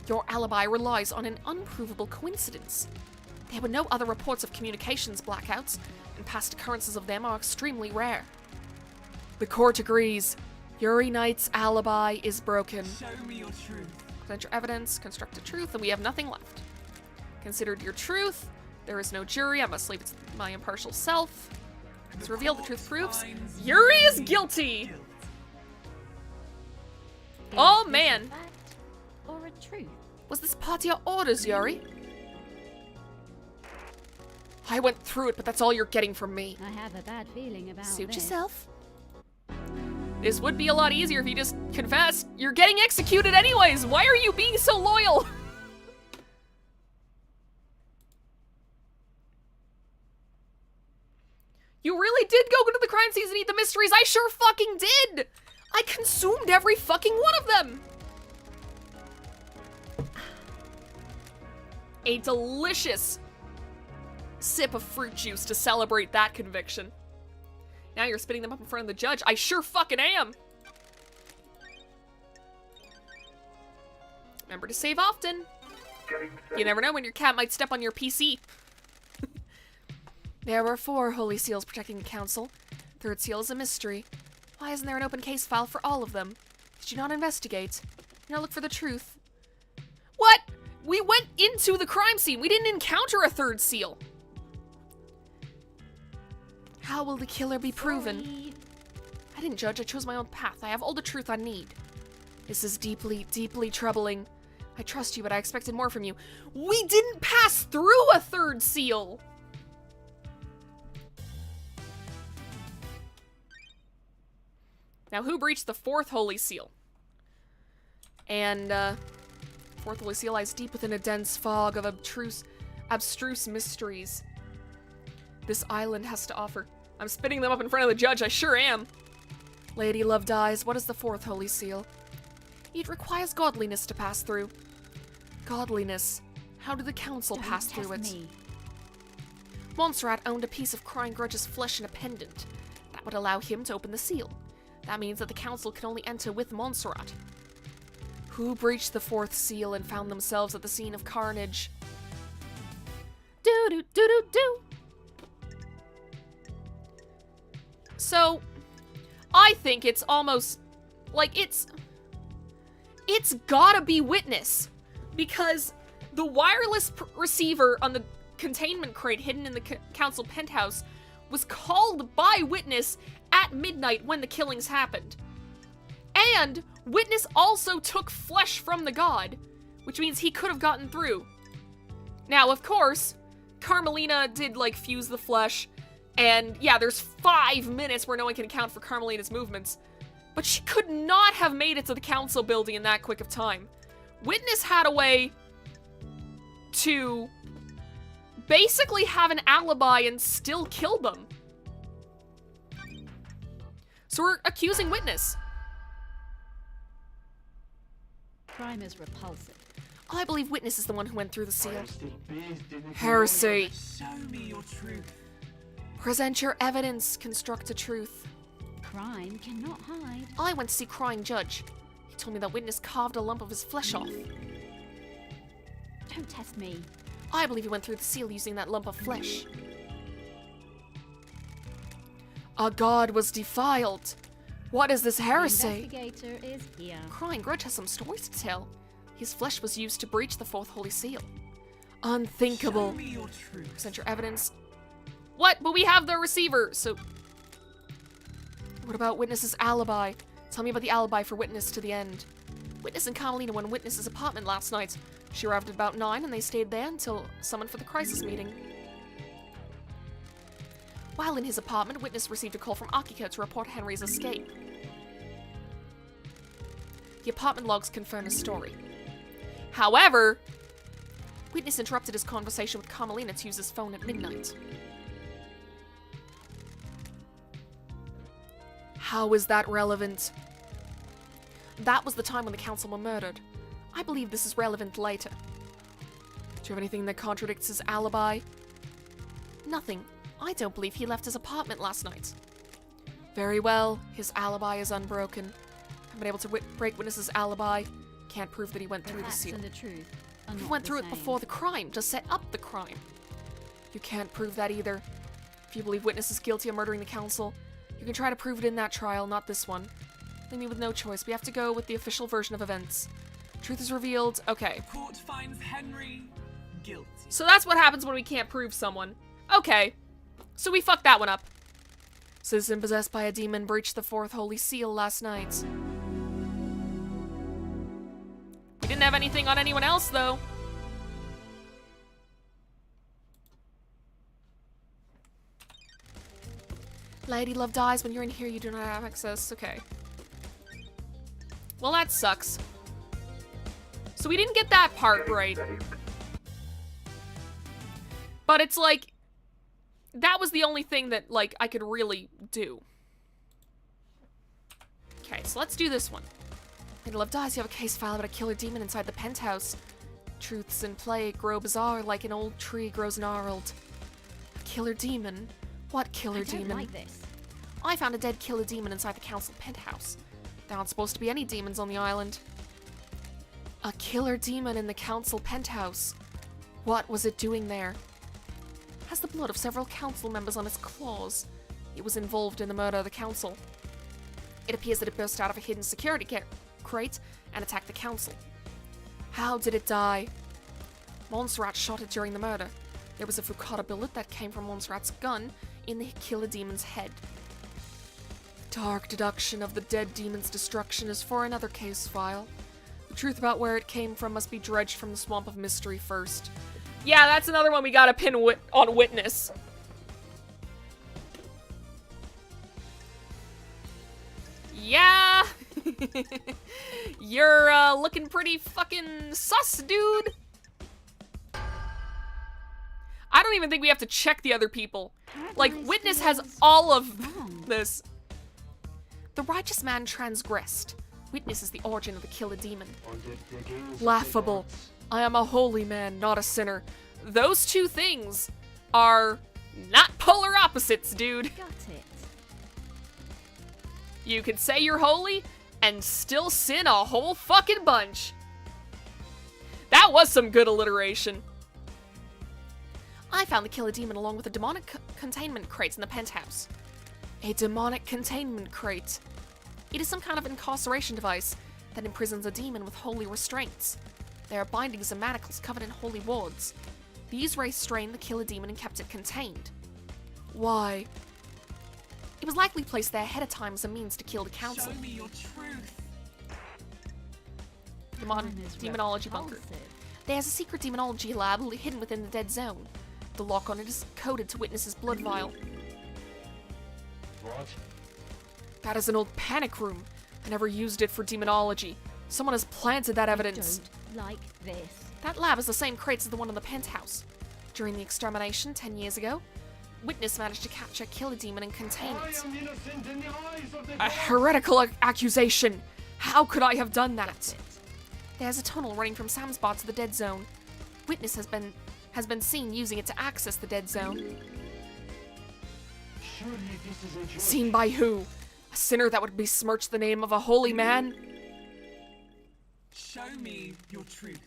Your alibi relies on an unprovable coincidence. There were no other reports of communications blackouts, and past occurrences of them are extremely rare. The court agrees. Yuri Knight's alibi is broken. Show me your truth. Present your evidence, construct a truth, and we have nothing left. Considered your truth. There is no jury. I must leave it to my impartial self. It's revealed the truth proves Yuri is guilty! Guilt. Oh, Is this man. a fact or a truth? Was this part of your orders, Yuri? I went through it, but that's all you're getting from me. I have a bad feeling about Suit this. yourself. This would be a lot easier if you just confessed. You're getting executed anyways. Why are you being so loyal? You really did go to the crime scenes and eat the mysteries. I sure fucking did. I consumed every fucking one of them. A delicious sip of fruit juice to celebrate that conviction. Now you're spitting them up in front of the judge. I sure fucking am. Remember to save often. Getting You never know when your cat might step on your PC. There were 4 holy seals protecting the council. Third seal is a mystery. Why isn't there an open case file for all of them? Did you not investigate? You not look for the truth? What? We went into the crime scene. We didn't encounter a third seal. How will the killer be proven? Sorry. I didn't judge. I chose my own path. I have all the truth I need. This is deeply, deeply troubling. I trust you, but I expected more from you. We didn't pass through a third seal. Now, who breached the 4th holy seal? And, 4th holy seal lies deep within a dense fog of abstruse mysteries this island has to offer. I'm spitting them up in front of the judge, I sure am. Lady Love dies. What is the 4th holy seal? It requires godliness to pass through. Godliness. How did the council Don't pass through it? test me. Montserrat owned a piece of crying grudge's flesh and a pendant. That would allow him to open the seal. That means that the council can only enter with Montserrat. Who breached the 4th seal and found themselves at the scene of carnage? Do-do-do-do-do. So, I think it's almost like it's gotta be Witness, because the wireless receiver on the containment crate hidden in the council penthouse was called by Witness at midnight when the killings happened. And Witness also took flesh from the god, which means he could have gotten through. Now, of course, Carmelina did, like, fuse the flesh, and yeah, there's 5 minutes where no one can account for Carmelina's movements, but she could not have made it to the council building in that quick of time. Witness had a way to basically have an alibi and still kill them. So we're accusing Witness. Crime is repulsive. I believe Witness is the one who went through the seal. Heresy. Show me your truth. Present your evidence. Construct a truth. Crime cannot hide. I went to see Crying Judge. He told me that Witness carved a lump of his flesh off. Don't test me. I believe he went through the seal using that lump of flesh. A god was defiled. What is this The heresy? investigator is here. Crying Grudge has some stories to tell. His flesh was used to breach the 4th holy seal. Unthinkable. Show me your truth. Present your evidence. What? But we have the receiver, so... What about Witness's alibi? Tell me about the alibi for Witness to the end. Witness and Carmelina went to Witness's apartment last night. She arrived at about 9 and they stayed there until summoned for the crisis meeting. While in his apartment, Witness received a call from Akiko to report Henry's escape. The apartment logs confirm his story. However, Witness interrupted his conversation with Carmelina to use his phone at midnight. How is that relevant? That was the time when the council were murdered. I believe this is relevant later. Do you have anything that contradicts his alibi? Nothing. I don't believe he left his apartment last night. Very well, his alibi is unbroken. I've been able to break Witness's alibi. Can't prove that he went The through the facts seal. and the truth are He not went the through it same. before the crime, to set up the crime. You can't prove that either. If you believe Witness is guilty of murdering the council, you can try to prove it in that trial, not this one. Leave me with no choice. We have to go with the official version of events. Truth is revealed. Okay. Court finds Henry guilty. So that's what happens when we can't prove someone. Okay. So we fucked that one up. Citizen possessed by a demon breached the 4th holy seal last night. We didn't have anything on anyone else, though. Lady Love dies. When you're in here, you do not have access. Okay. Well, that sucks. So we didn't get that part right. But it's like, that was the only thing that, like, I could really do. Okay, so let's do this one. Lady Love dies. You have a case file about a killer demon inside the penthouse. Truths in play grow bizarre like an old tree grows gnarled. A killer demon? What killer I don't demon? like this. I found a dead killer demon inside the council penthouse. There aren't supposed to be any demons on the island. A killer demon in the council penthouse. What was it doing there? Has the blood of several council members on its claws. It was involved in the murder of the council. It appears that it burst out of a hidden security crate and attacked the council. How did it die? Montserrat shot it during the murder. There was a Fukata bullet that came from Montserrat's gun in the killer demon's head. Dark deduction of the dead demon's destruction is for another case file. The truth about where it came from must be dredged from the swamp of mystery first. Yeah, that's another one we gotta pin on Witness. Yeah! You're, looking pretty fucking sus, dude! I don't even think we have to check the other people. Like, Witness has all of this. The righteous man transgressed. Witness is the origin of the killer demon. Laughable. I am a holy man, not a sinner. Those two things are not polar opposites, dude. Got it. You could say you're holy and still sin a whole fucking bunch. That was some good alliteration. I found the killer demon along with a demonic containment crate in the penthouse. A demonic containment crate. It is some kind of incarceration device that imprisons a demon with holy restraints. There are bindings and manacles covered in holy wards. These restrained the killer demon and kept it contained. Why? It was likely placed there ahead of time as a means to kill the council. Show me your truth. Demonology bunker. There's a secret demonology lab hidden within the dead zone. The lock on it is coded to Witness's blood vial. What? That is an old panic room. I never used it for demonology. Someone has planted that evidence. Don't like this. That lab is the same crates as the one in the penthouse. During the extermination 10 years ago, Witness managed to capture a killer demon and contain it. A heretical accusation! How could I have done that? There's a tunnel running from Sam's bar to the dead zone. Witness has been seen using it to access the dead zone. Surely this is a joke. Seen by who? A sinner that would besmirch the name of a holy man? Show me your truth.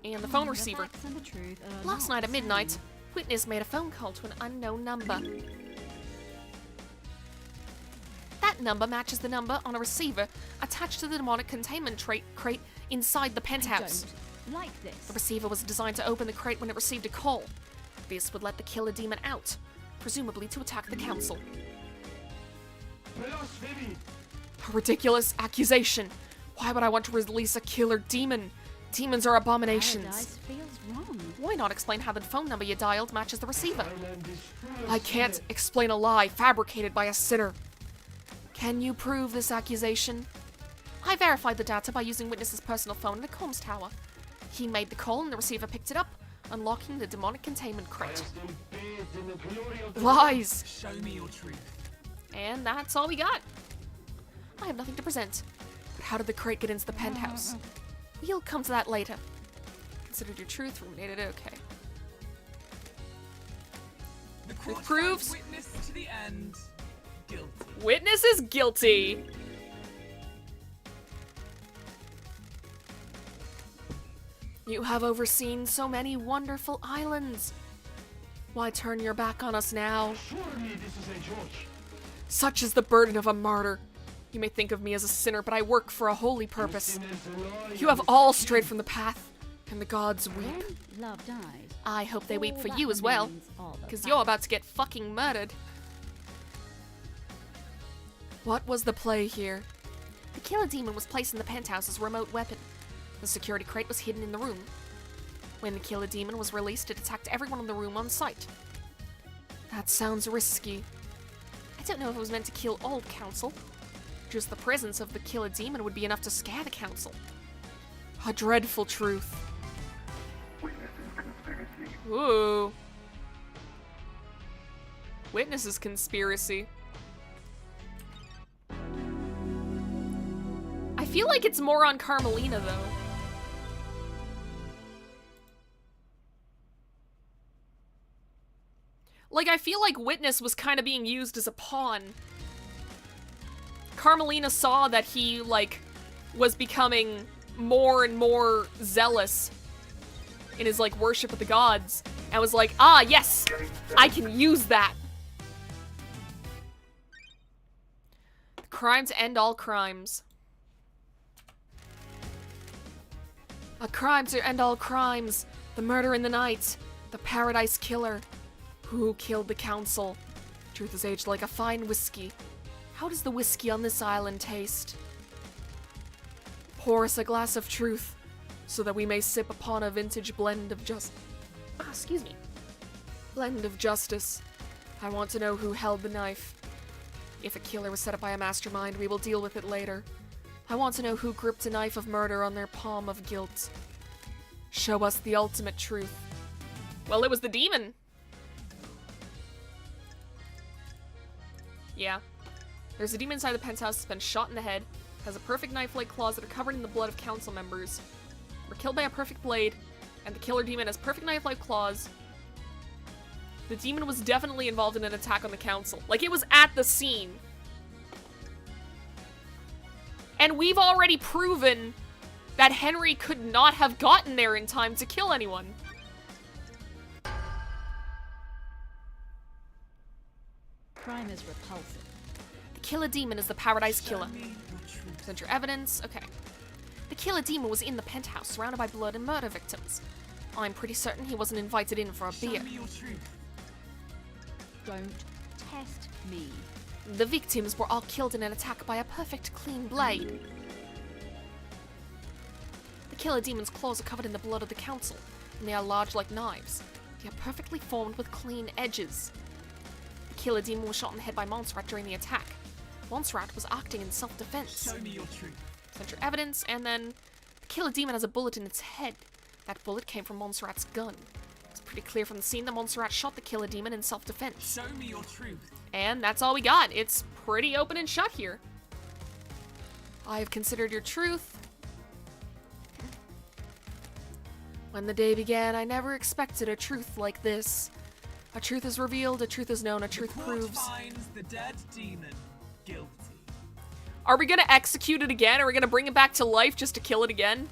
And the phone The receiver. facts and the truth are Last not night at the midnight, same. Witness made a phone call to an unknown number. That number matches the number on a receiver attached to the demonic containment crate inside the penthouse. Don't like this. The receiver was designed to open the crate when it received a call. This would let the killer demon out, presumably to attack the council. Blasphemy! A ridiculous accusation. Why would I want to release a killer demon? Demons are abominations. Paradise feels wrong. Why not explain how the phone number you dialed matches the receiver? Island is full of I can't explain a lie fabricated by a sinner. Can you prove this accusation? I verified the data by using Witness's personal phone in the comms tower. He made the call and the receiver picked it up, unlocking the demonic containment crate. Rest in peace in the glory of the Lies! Show me your truth. And that's all we got. I have nothing to present. But how did the crate get into the penthouse? We'll come to that later. Considered your truth, ruminated, okay. The court proves- finds Witness to the end. Guilty. Witness is guilty. You have overseen so many wonderful islands. Why turn your back on us now? Surely this is a joke. Such is the burden of a martyr. You may think of me as a sinner, but I work for a holy purpose. Sin is alive You have and all is strayed dead. from the path, and the gods weep. When love dies, I hope they weep all for that you as well, remains are the because you're facts. about to get fucking murdered. What was the play here? The killer demon was placed in the penthouse as a remote weapon. The security crate was hidden in the room. When the killer demon was released, it attacked everyone in the room on sight. That sounds risky. I don't know if it was meant to kill all the council. Just the presence of the killer demon would be enough to scare the council. A dreadful truth. Witnesses conspiracy. Ooh. Witnesses conspiracy. I feel like it's more on Carmelina, though. Like, I feel like Witness was kind of being used as a pawn. Carmelina saw that he, like, was becoming more and more zealous in his, like, worship of the gods, and was like, ah, yes, I can use that. Crimes end all crimes. A crime to end all crimes. The murder in the night. The paradise killer. Who killed the council? Truth is aged like a fine whiskey. How does the whiskey on this island taste? Pour us a glass of truth, so that we may sip upon a vintage blend of blend of justice. I want to know who held the knife. If a killer was set up by a mastermind, we will deal with it later. I want to know who gripped a knife of murder on their palm of guilt. Show us the ultimate truth. Well, it was the demon. Yeah. There's a demon inside the penthouse that's been shot in the head, has a perfect knife-like claws that are covered in the blood of council members. Were killed by a perfect blade, and the killer demon has perfect knife-like claws. The demon was definitely involved in an attack on the council. Like, it was at the scene. And we've already proven that Henry could not have gotten there in time to kill anyone. Crime is repulsive. The killer demon is the paradise killer. Present your evidence. Okay. The killer demon was in the penthouse, surrounded by blood and murder victims. I'm pretty certain he wasn't invited in for a beer. Don't test me. The victims were all killed in an attack by a perfect clean blade. The killer demon's claws are covered in the blood of the council, and they are large like knives. They are perfectly formed with clean edges. The killer demon was shot in the head by Montserrat during the attack. Montserrat was acting in self-defense. Show me your truth. Present your evidence, and then the killer demon has a bullet in its head. That bullet came from Montserrat's gun. It's pretty clear from the scene that Montserrat shot the killer demon in self-defense. Show me your truth. And that's all we got. It's pretty open and shut here. I have considered your truth. When the day began, I never expected a truth like this. A truth is revealed, a truth is known, a truth proves. Finds the dead demon guilty. Are we gonna execute it again? Are we gonna bring it back to life just to kill it again?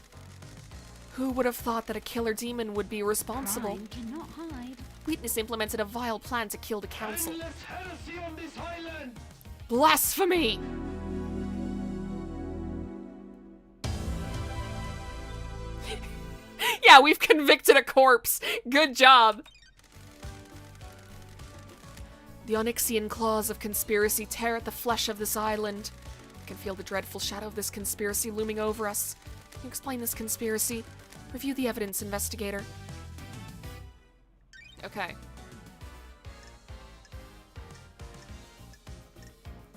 Who would have thought that a killer demon would be responsible? Crime cannot hide. Witness implemented a vile plan to kill the council. Endless heresy on this island! Blasphemy! Yeah, we've convicted a corpse. Good job. The Onyxian claws of conspiracy tear at the flesh of this island. I can feel the dreadful shadow of this conspiracy looming over us. Can you explain this conspiracy? Review the evidence, investigator. Okay.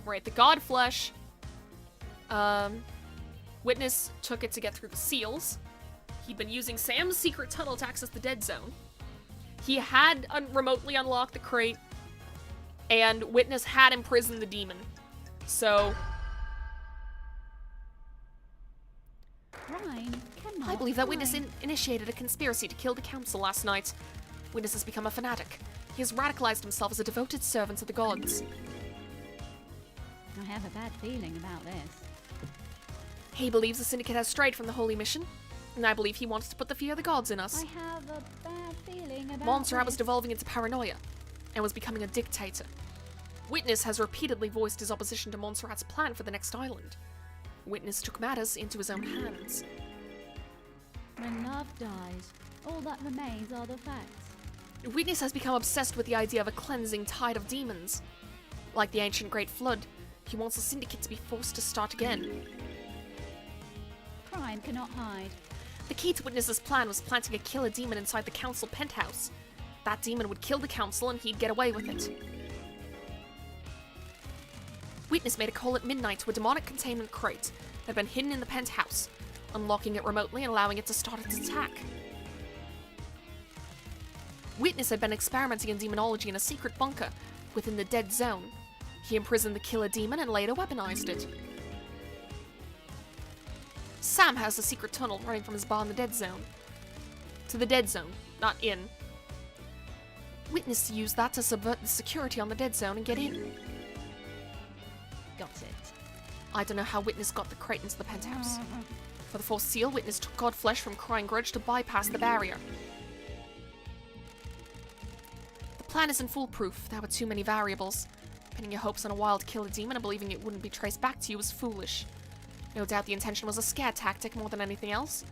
Right, the god flesh. Witness took it to get through the seals. He'd been using Sam's secret tunnel to access the dead zone. He had remotely unlocked the crate, and Witness had imprisoned the demon. So, Crime cannot I believe that Witness hide. initiated a conspiracy to kill the council last night. Witness has become a fanatic. He has radicalized himself as a devoted servant of the gods. I have a bad feeling about this. He believes the Syndicate has strayed from the holy mission, and I believe he wants to put the fear of the gods in us. I have a bad feeling about Montserrat was this. devolving into paranoia, and was becoming a dictator. Witness has repeatedly voiced his opposition to Montserrat's plan for the next island. Witness took matters into his own hands. When love dies, all that remains are the facts. Witness has become obsessed with the idea of a cleansing tide of demons. Like the ancient Great Flood, he wants the Syndicate to be forced to start again. Crime cannot hide. The key to Witness's plan was planting a killer demon inside the council penthouse. That demon would kill the council and he'd get away with it. Witness made a call at midnight to a demonic containment crate that had been hidden in the penthouse, unlocking it remotely and allowing it to start its attack. Witness had been experimenting in demonology in a secret bunker within the dead zone. He imprisoned the killer demon and later weaponized it. Sam has a secret tunnel running from his bar in the dead zone. To the dead zone, not in. Witness used that to subvert the security on the dead zone and get in. Got it. I don't know how Witness got the crate into the penthouse. For the fourth seal, witness took god flesh from crying grudge to bypass the barrier. The plan isn't foolproof. There were too many variables. Pinning your hopes on a wild killer demon and believing it wouldn't be traced back to you was foolish. No doubt the intention was a scare tactic more than anything else.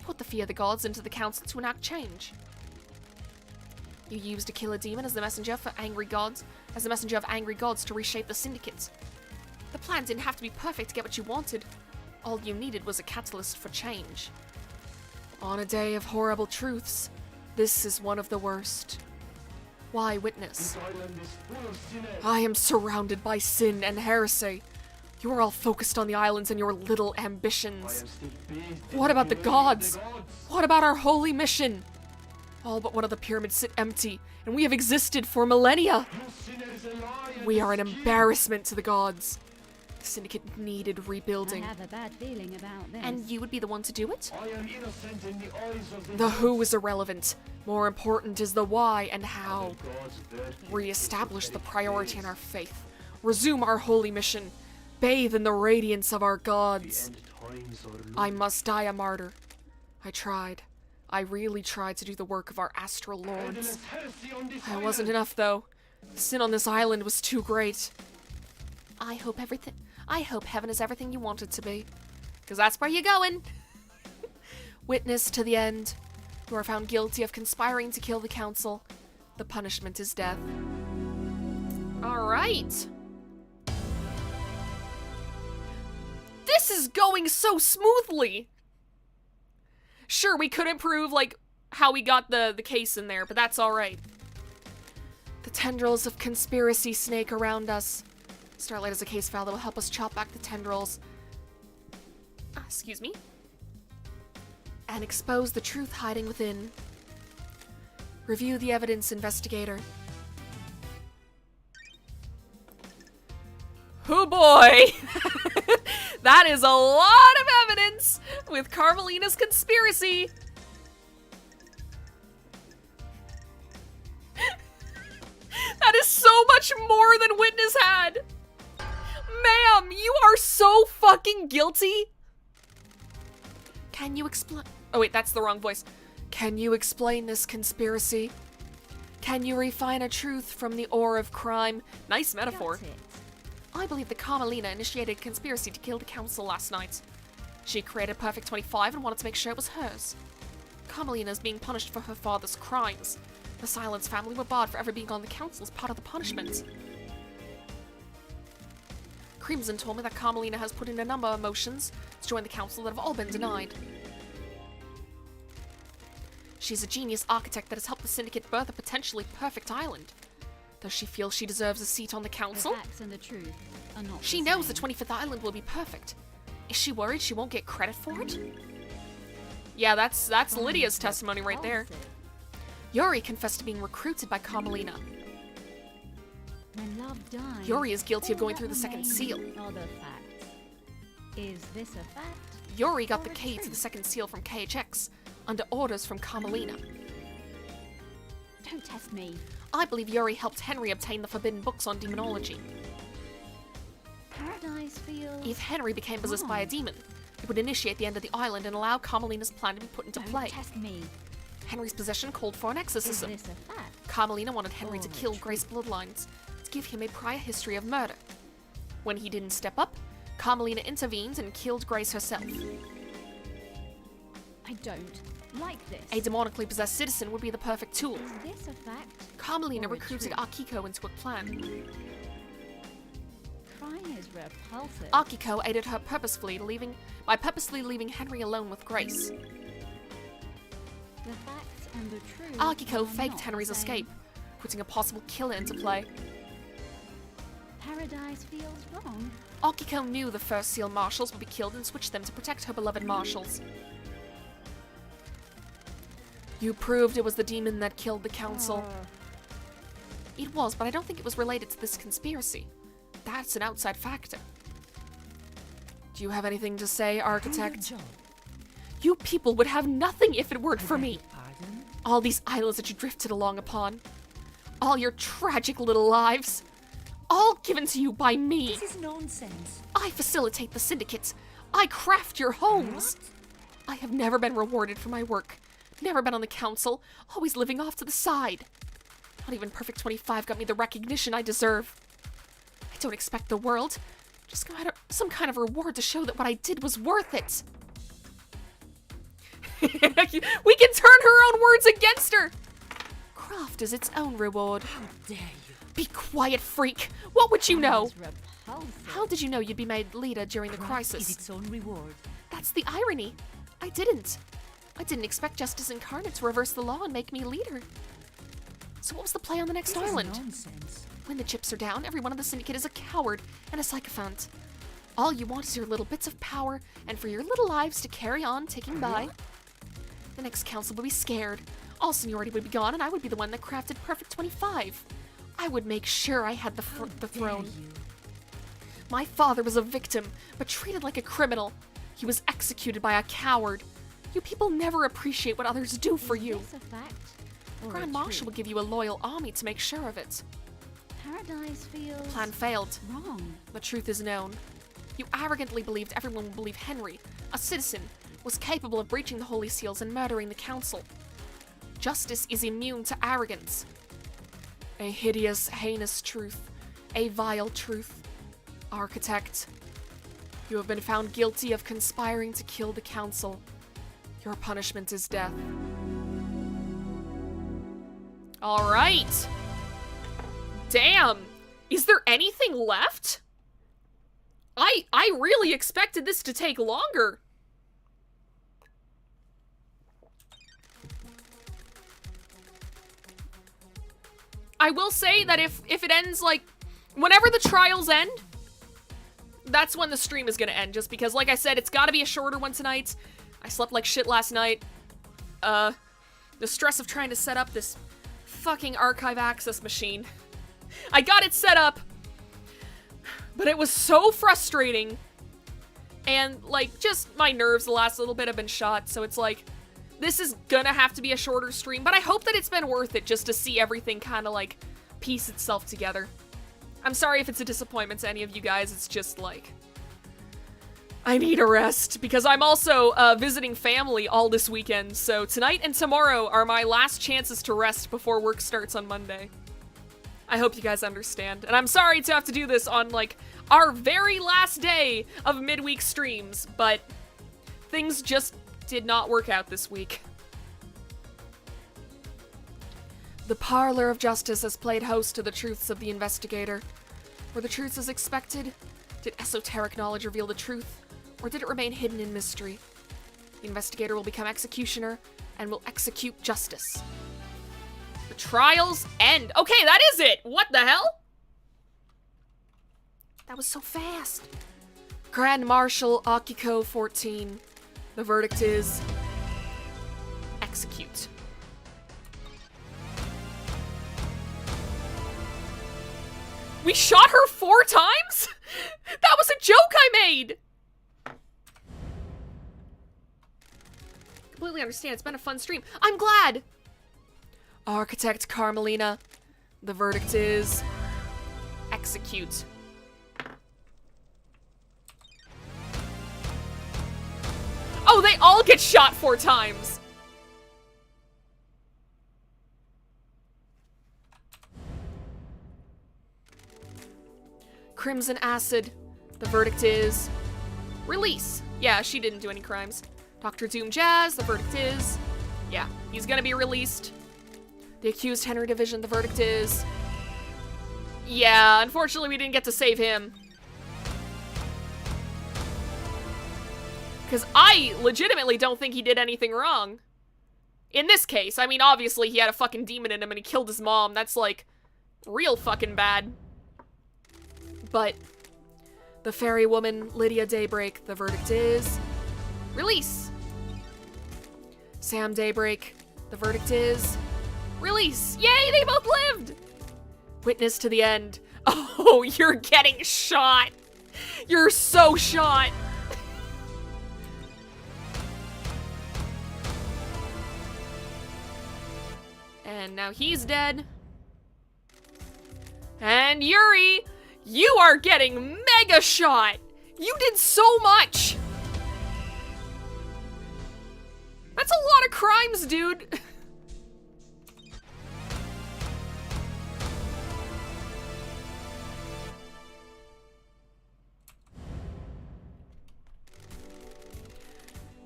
Put the fear of the gods into the council to enact change. You used a killer demon as the messenger of angry gods to reshape the syndicate. The plan didn't have to be perfect to get what you wanted. All you needed was a catalyst for change. On a day of horrible truths, this is one of the worst. Why, witness? Island is full of sinners. I am surrounded by sin and heresy. You are all focused on the islands and your little I ambitions. am still based What about the in gods? the gods. What about our holy mission? All but one of the pyramids sit empty, and we have existed for millennia. You sinners alliance We are an is killed. embarrassment to the gods. The syndicate needed I rebuilding. have a bad feeling about this. And you would be the one to do it? I am innocent in the eyes of the The gods. who is irrelevant. More important is the why and how. The gods birthed you. Re-establish the priority in our faith. Resume our holy mission. Bathe in the radiance of our The gods. end times are I must die a martyr. I tried. I really tried to do the work of our astral lords. endless heresy on this I wasn't island. enough, though. The sin on this island was too great. I hope heaven is everything you want it to be. Because that's where you're going. Witness to the end. You are found guilty of conspiring to kill the council. The punishment is death. Alright. This is going so smoothly. Sure, we could improve, like, how we got the case in there, but that's alright. The tendrils of conspiracy snake around us. Starlight is a case file that will help us chop back the tendrils. Excuse me. And expose the truth hiding within. Review the evidence, investigator. Oh boy! That is a lot of evidence with Carmelina's conspiracy. That is so much more than Witness had. Ma'am, you are so fucking guilty. Can you explain? Oh wait, that's the wrong voice. Can you explain this conspiracy? Can you refine a truth from the ore of crime? Nice metaphor. Got it. I believe that Carmelina initiated a conspiracy to kill the council last night. She created Perfect 25 and wanted to make sure it was hers. Carmelina is being punished for her father's crimes. The Silence family were barred for ever being on the council as part of the punishment. Crimson told me that Carmelina has put in a number of motions to join the council that have all been denied. She's a genius architect that has helped the syndicate birth a potentially perfect island. Does she feel she deserves a seat on the council? The facts and the truth are not She the knows the same. 25th island will be perfect. Is she worried she won't get credit for it? Yeah, that's Lydia's testimony right there. Repulsive. Yuri confessed to being recruited by Carmelina. When love dies, Yuri is guilty of all going that through the second remains seal. are the facts. Is this a fact? Yuri got Or the a key to the truth? second seal from KHX, under orders from Carmelina. Don't test me. I believe Yuri helped Henry obtain the forbidden books on demonology. Paradise feels. If Henry became possessed by a demon, it would initiate the end of the island and allow Carmelina's plan to be put into Don't play. test me. Henry's possession called for an Is exorcism. this a fact? Carmelina wanted Henry to Or a kill truth? Grace bloodlines, to give him a prior history of murder. When he didn't step up, Carmelina intervened and killed Grace herself. I don't like this. A demonically possessed citizen would be the perfect tool. Is this a fact? Carmelina Or a recruited truth? Akiko into a plan. Crying is repulsive. Akiko aided her by purposely leaving Henry alone with Grace. The facts and the truth. Akiko are faked not Henry's the same. escape, putting a possible killer into play. Paradise feels wrong. Akiko knew the first seal marshals would be killed and switched them to protect her beloved marshals. You proved it was the demon that killed the council. It was, but I don't think it was related to this conspiracy. That's an outside factor. Do you have anything to say, Architect? Job. You people would have nothing if it weren't for me. Pardon? All these islands that you drifted along upon. All your tragic little lives. All given to you by me. This is nonsense. I facilitate the syndicates. I craft your homes. I have never been rewarded for my work. Never been on the council, always living off to the side. Not even Perfect 25 got me the recognition I deserve. I don't expect the world, just some kind of reward to show that what I did was worth it. We can turn her own words against her. Craft is its own reward. How dare you? Be quiet, freak. What would you know? It's repulsive. How did you know you'd be made leader during the Craft is crisis? its own reward. That's the irony. I didn't expect Justice Incarnate to reverse the law and make me leader. So what was the play on the next This is island? nonsense. When the chips are down, everyone on the syndicate is a coward and a sycophant. All you want is your little bits of power and for your little lives to carry on ticking by. The next council would be scared. All seniority would be gone, and I would be the one that crafted Perfect 25. I would make sure I had the throne. Dare you? My father was a victim, but treated like a criminal. He was executed by a coward. You people never appreciate what others do for you. Is this a fact? Or Grand a Marshal will truth? give you a loyal army to make sure of it. Paradise feels Plan failed. wrong. The truth is known. You arrogantly believed everyone would believe Henry, a citizen, was capable of breaching the Holy Seals and murdering the Council. Justice is immune to arrogance. A hideous, heinous truth. A vile truth. Architect, you have been found guilty of conspiring to kill the Council. Your punishment is death. All right. Damn. Is there anything left? I really expected this to take longer. I will say that if it ends, like, whenever the trials end, that's when the stream is gonna end, just because, like I said, it's gotta be a shorter one tonight. I slept like shit last night. The stress of trying to set up this fucking archive access machine. I got it set up, but it was so frustrating. And, like, just my nerves the last little bit have been shot, so it's like, this is gonna have to be a shorter stream, but I hope that it's been worth it just to see everything kind of, like, piece itself together. I'm sorry if it's a disappointment to any of you guys, it's just, like, I need a rest, because I'm also visiting family all this weekend, so tonight and tomorrow are my last chances to rest before work starts on Monday. I hope you guys understand, and I'm sorry to have to do this on, like, our very last day of midweek streams, but things just did not work out this week. The Parlor of Justice has played host to the truths of the investigator. Were the truths as expected? Did esoteric knowledge reveal the truth? Or did it remain hidden in mystery? The investigator will become executioner and will execute justice. The trials end. Okay, that is it! What the hell? That was so fast. Grand Marshal Akiko 14. The verdict is execute. We shot her 4 times? That was a joke I made! Completely understand, it's been a fun stream. I'm glad! Architect Carmelina, the verdict is execute. Oh, they all get shot 4 times! Crimson Acid, the verdict is release. Yeah, she didn't do any crimes. Dr. Doom Jazz, the verdict is, yeah, he's gonna be released. The accused Henry Division, the verdict is, yeah, unfortunately we didn't get to save him. Because I legitimately don't think he did anything wrong. In this case, I mean, obviously he had a fucking demon in him and he killed his mom. That's, like, real fucking bad. But the fairy woman, Lydia Daybreak, the verdict is release. Sam Daybreak, the verdict is release. Yay, they both lived! Witness to the end. Oh, you're getting shot. You're so shot. And now he's dead. And Yuri, you are getting mega shot. You did so much. That's a lot of crimes, dude.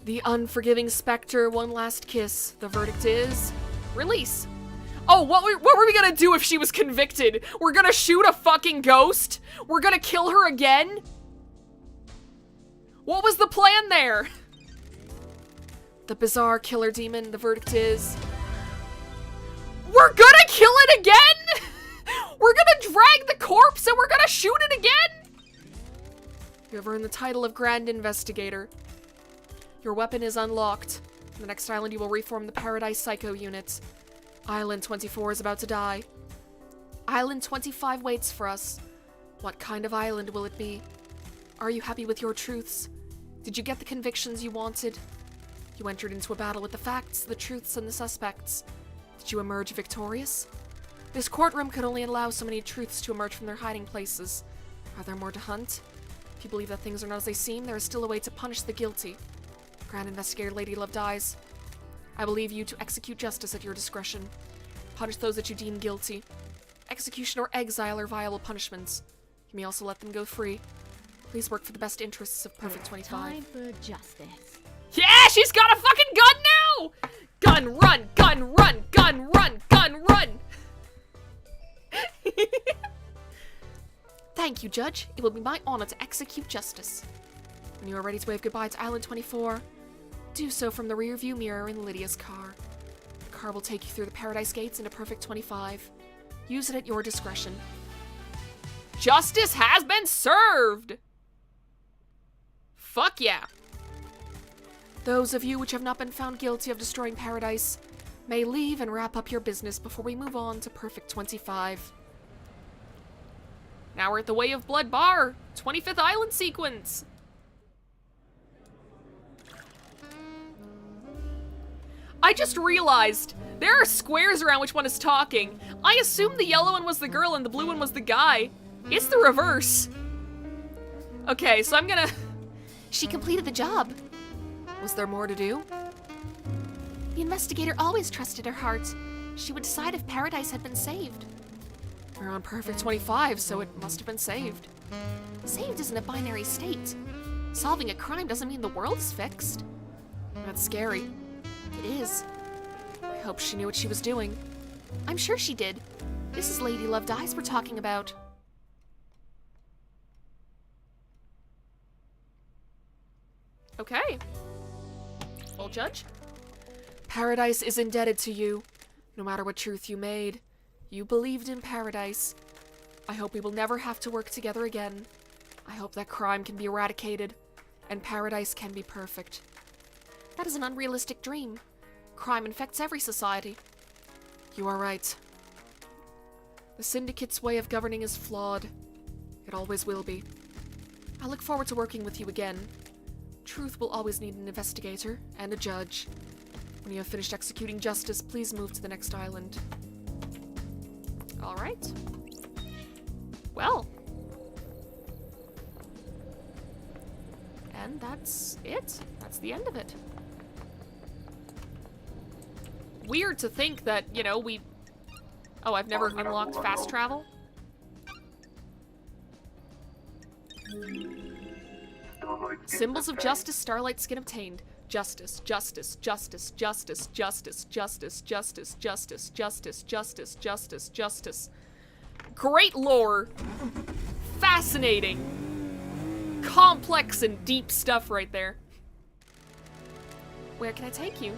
The unforgiving specter, one last kiss. The verdict is release. Oh, what were we gonna do if she was convicted? We're gonna shoot a fucking ghost? We're gonna kill her again? What was the plan there? The bizarre killer demon, the verdict is... We're gonna kill it again?! We're gonna drag the corpse and we're gonna shoot it again?! You have earned the title of Grand Investigator. Your weapon is unlocked. On the next island you will reform the Paradise Psycho unit. Island 24 is about to die. Island 25 waits for us. What kind of island will it be? Are you happy with your truths? Did you get the convictions you wanted? You entered into a battle with the facts, the truths, and the suspects. Did you emerge victorious? This courtroom could only allow so many truths to emerge from their hiding places. Are there more to hunt? If you believe that things are not as they seem, there is still a way to punish the guilty. Grand Investigator Lady Love dies. I will leave you to execute justice at your discretion. Punish those that you deem guilty. Execution or exile are viable punishments. You may also let them go free. Please work for the best interests of Perfect 25. Time for justice. Yeah, she's got a fucking gun now! Gun run, gun run, gun run, gun run! Thank you, Judge. It will be my honor to execute justice. When you are ready to wave goodbye to Island 24, do so from the rearview mirror in Lydia's car. The car will take you through the Paradise Gates into Perfect 25. Use it at your discretion. Justice has been served! Fuck yeah. Those of you which have not been found guilty of destroying Paradise may leave and wrap up your business before we move on to Perfect 25. Now we're at the Way of Blood Bar, 25th Island sequence. I just realized there are squares around which one is talking. I assumed the yellow one was the girl and the blue one was the guy. It's the reverse. Okay, so I'm gonna... She completed the job. Was there more to do? The investigator always trusted her heart. She would decide if Paradise had been saved. We're on Perfect 25, so it must have been saved. Saved isn't a binary state. Solving a crime doesn't mean the world is fixed. That's scary. It is. I hope she knew what she was doing. I'm sure she did. This is Lady Love Dies we're talking about. Okay. Well, Judge? Paradise is indebted to you. No matter what truth you made, you believed in Paradise. I hope we will never have to work together again. I hope that crime can be eradicated, and Paradise can be perfect. That is an unrealistic dream. Crime infects every society. You are right. The Syndicate's way of governing is flawed. It always will be. I look forward to working with you again. Truth will always need an investigator and a judge. When you have finished executing justice, please move to the next island. Alright. Well. And that's it. That's the end of it. Weird to think that, you know, we... Oh, I've never unlocked fast travel? Symbols of justice, Starlight Skin obtained. Justice, justice, justice, justice, justice, justice, justice, justice, justice, justice, justice, justice. Great lore. Fascinating. Complex and deep stuff right there. Where can I take you?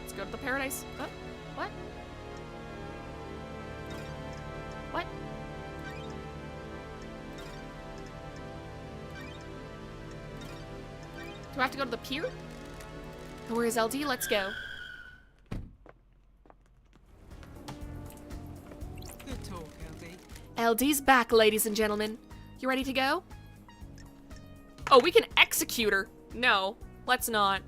Let's go to the Paradise. Oh, what? What? Do I have to go to the pier? Where is LD? Let's go. Good talk, LD. LD's back, ladies and gentlemen. You ready to go? Oh, we can execute her. No, let's not.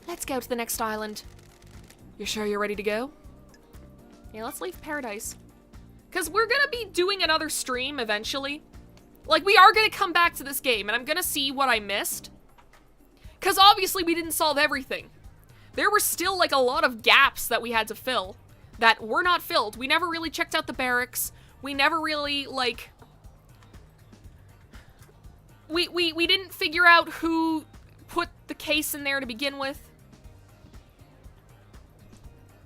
Let's go to the next island. You sure you're ready to go? Yeah, let's leave Paradise. Because we're gonna be doing another stream eventually. Like, we are gonna come back to this game, and I'm gonna see what I missed. Because obviously we didn't solve everything. There were still, like, a lot of gaps that we had to fill that were not filled. We never really checked out the barracks. We never really, like... We didn't figure out who put the case in there to begin with.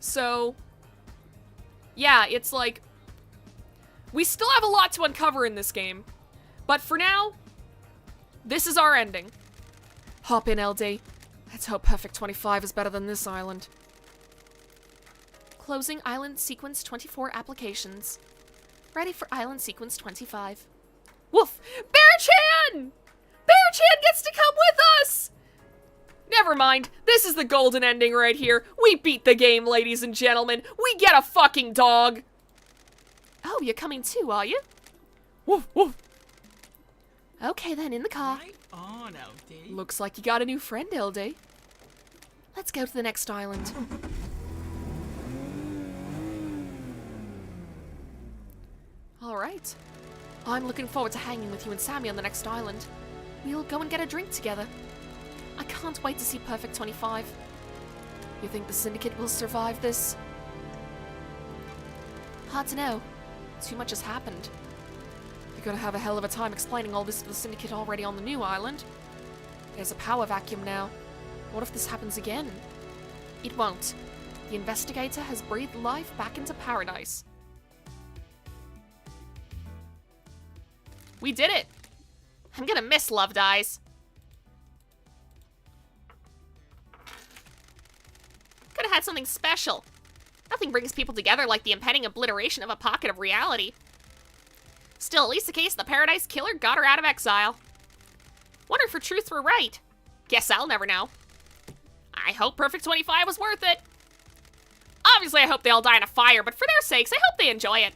So... yeah, it's like... we still have a lot to uncover in this game. But for now, this is our ending. Hop in, LD. Let's hope Perfect 25 is better than this island. Closing Island Sequence 24 applications. Ready for Island Sequence 25. Woof! Bear-chan! Bear-chan gets to come with us! Never mind. This is the golden ending right here. We beat the game, ladies and gentlemen. We get a fucking dog. Oh, you're coming too, are you? Woof, woof. Okay then, in the car. Right on, LD. Looks like you got a new friend, LD. Let's go to the next island. Alright. I'm looking forward to hanging with you and Sammy on the next island. We'll go and get a drink together. I can't wait to see Perfect 25. You think the Syndicate will survive this? Hard to know. Too much has happened. You're gonna have a hell of a time explaining all this to the Syndicate already on the new island. There's a power vacuum now. What if this happens again? It won't. The investigator has breathed life back into paradise. We did it! I'm gonna miss Love Dies. Could've had something special. Nothing brings people together like the impending obliteration of a pocket of reality. Still, at least the case of the Paradise Killer got her out of exile. Wonder if her truths were right. Guess I'll never know. I hope Perfect 25 was worth it. Obviously, I hope they all die in a fire, but for their sakes, I hope they enjoy it.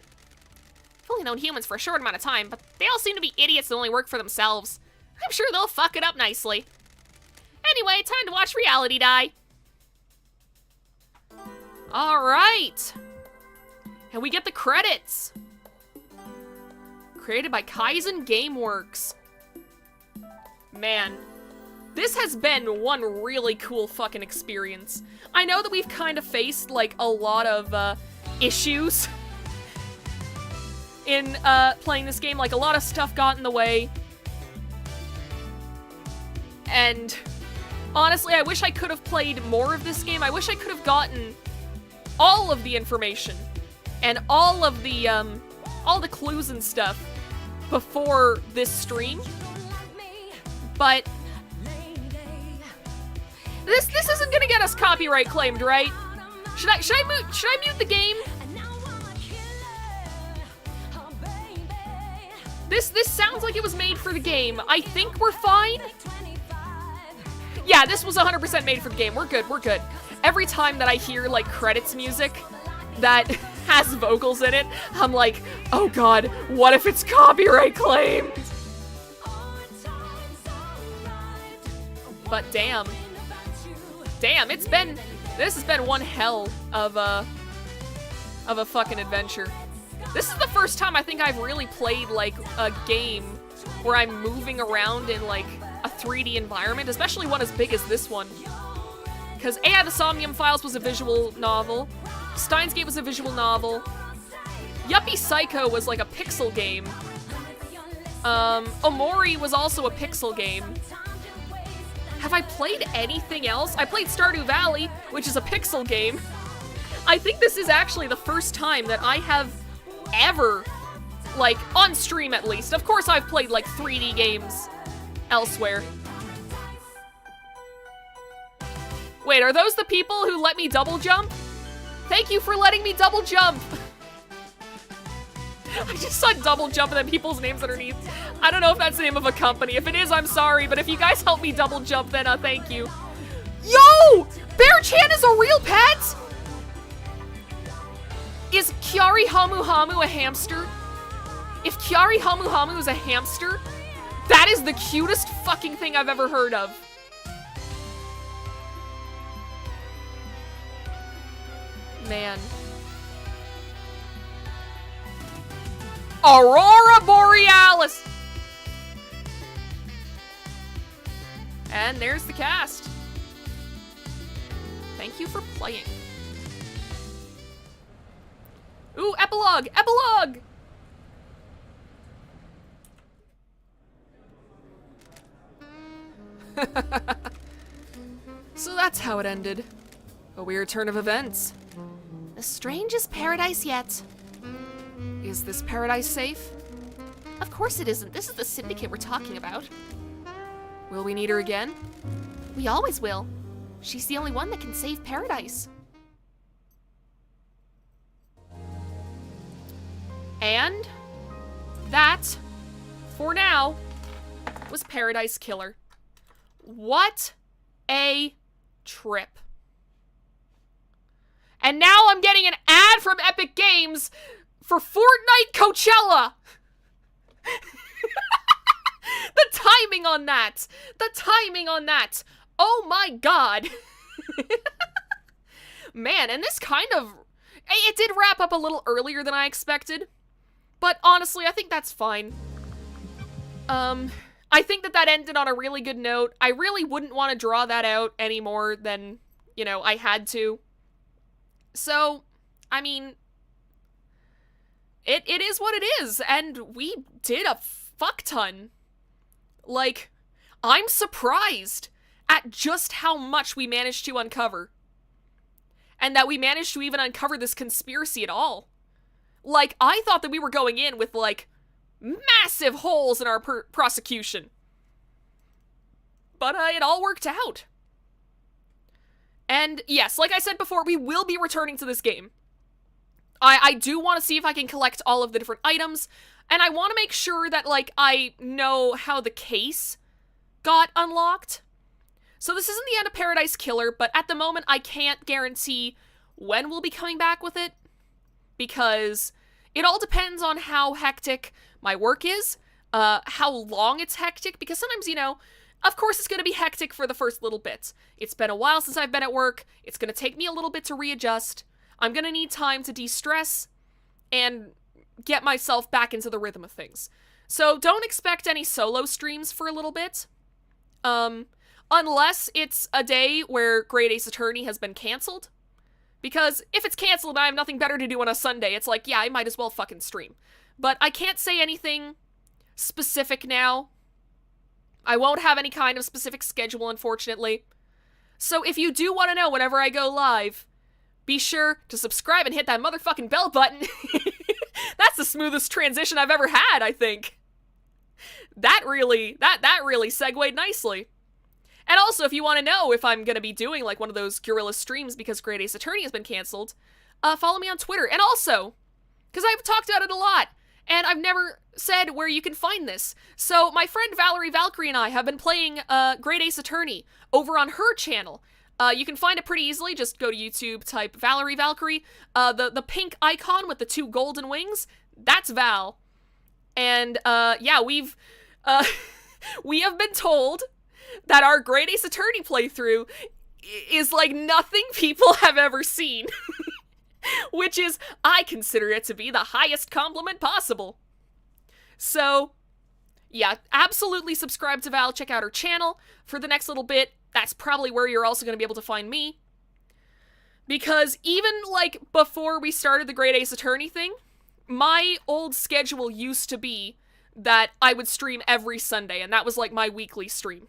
I've only known humans for a short amount of time, but they all seem to be idiots that only work for themselves. I'm sure they'll fuck it up nicely. Anyway, time to watch reality die. Alright. And we get the credits. Created by Kaizen Gameworks. Man, this has been one really cool fucking experience. I know that we've kind of faced, like, a lot of, issues in, playing this game. Like, a lot of stuff got in the way. And, honestly, I wish I could have played more of this game. I wish I could have gotten all of the information and all the clues and stuff before this stream. But this isn't gonna get us copyright claimed, right? Should I mute the game? This sounds like it was made for the game. I think we're fine. Yeah, this was 100% made for the game. We're good, we're good. Every time that I hear, like, credits music that has vocals in it, I'm like, oh god, what if it's copyright claimed? But damn. Damn, this has been one hell of a fucking adventure. This is the first time I think I've really played, like, a game where I'm moving around in, like, a 3D environment, especially one as big as this one. Because AI the Somnium Files was a visual novel, Steins Gate was a visual novel, Yuppie Psycho was like a pixel game, Omori was also a pixel game. Have I played anything else? I played Stardew Valley, which is a pixel game. I think this is actually the first time that I have ever, like, on stream at least. Of course I've played, like, 3D games elsewhere. Wait, are those the people who let me double jump? Thank you for letting me double jump! I just saw double jump and then people's names underneath. I don't know if that's the name of a company. If it is, I'm sorry, but if you guys help me double jump, then thank you. Yo! Bear-chan is a real pet?! Is Kiari Hamu Hamu a hamster? If Kiari Hamu Hamu is a hamster, that is the cutest fucking thing I've ever heard of. Man. Aurora Borealis! And there's the cast. Thank you for playing. Ooh, epilogue! Epilogue! So that's how it ended. A weird turn of events. The strangest paradise yet. Is this paradise safe? Of course it isn't. This is the syndicate we're talking about. Will we need her again? We always will. She's the only one that can save paradise. And that, for now, was Paradise Killer. What a trip. And now I'm getting an ad from Epic Games for Fortnite Coachella. The timing on that. The timing on that. Oh my god. Man, and this kind of... It did wrap up a little earlier than I expected. But honestly, I think that's fine. I think that ended on a really good note. I really wouldn't want to draw that out any more than, you know, I had to. So, I mean, it is what it is, and we did a fuck ton. Like, I'm surprised at just how much we managed to uncover. And that we managed to even uncover this conspiracy at all. Like, I thought that we were going in with, like, massive holes in our prosecution. But it all worked out. And yes, like I said before, we will be returning to this game. I do want to see if I can collect all of the different items, and I want to make sure that, like, I know how the case got unlocked. So this isn't the end of Paradise Killer, but at the moment I can't guarantee when we'll be coming back with it, because it all depends on how hectic my work is, how long it's hectic, because sometimes, you know, of course it's going to be hectic for the first little bit. It's been a while since I've been at work. It's going to take me a little bit to readjust. I'm going to need time to de-stress and get myself back into the rhythm of things. So don't expect any solo streams for a little bit. Unless it's a day where Great Ace Attorney has been canceled. Because if it's canceled and I have nothing better to do on a Sunday, it's like, yeah, I might as well fucking stream. But I can't say anything specific now. I won't have any kind of specific schedule, unfortunately. So if you do want to know whenever I go live, be sure to subscribe and hit that motherfucking bell button. That's the smoothest transition I've ever had, I think. That really segued nicely. And also, if you want to know if I'm going to be doing, like, one of those guerrilla streams because Great Ace Attorney has been canceled, follow me on Twitter. And also, because I've talked about it a lot, and I've never said where you can find this. So my friend Valerie Valkyrie and I have been playing Great Ace Attorney over on her channel. You can find it pretty easily. Just go to YouTube, type Valerie Valkyrie. The pink icon with the 2 golden wings, that's Val. And yeah, we have been told that our Great Ace Attorney playthrough is like nothing people have ever seen. Which is, I consider it to be the highest compliment possible. So, yeah, absolutely subscribe to Val, check out her channel for the next little bit. That's probably where you're also going to be able to find me. Because even, like, before we started the Great Ace Attorney thing, my old schedule used to be that I would stream every Sunday, and that was, like, my weekly stream.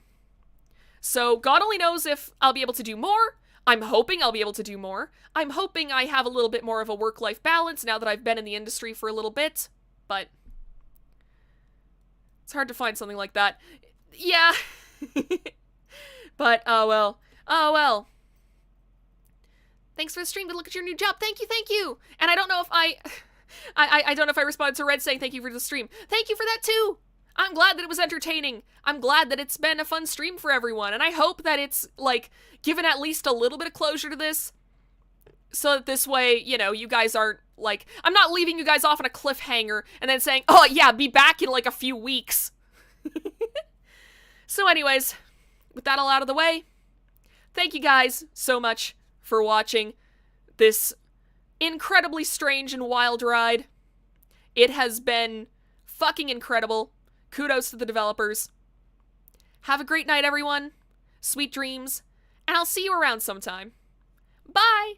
So, God only knows if I'll be able to do more. I'm hoping I'll be able to do more. I'm hoping I have a little bit more of a work-life balance now that I've been in the industry for a little bit, but it's hard to find something like that. Yeah. But, oh well. Oh well. Thanks for the stream. Good luck at your new job. Thank you. And I don't know if I don't know if I responded to Red saying thank you for the stream. Thank you for that too. I'm glad that it was entertaining. I'm glad that it's been a fun stream for everyone. And I hope that it's, like, given at least a little bit of closure to this. So that this way, you know, you guys aren't, like... I'm not leaving you guys off on a cliffhanger and then saying, oh, yeah, be back in, like, a few weeks. So anyways, with that all out of the way, thank you guys so much for watching this incredibly strange and wild ride. It has been fucking incredible. Kudos to the developers. Have a great night, everyone. sweet dreams, and I'll see you around sometime. Bye!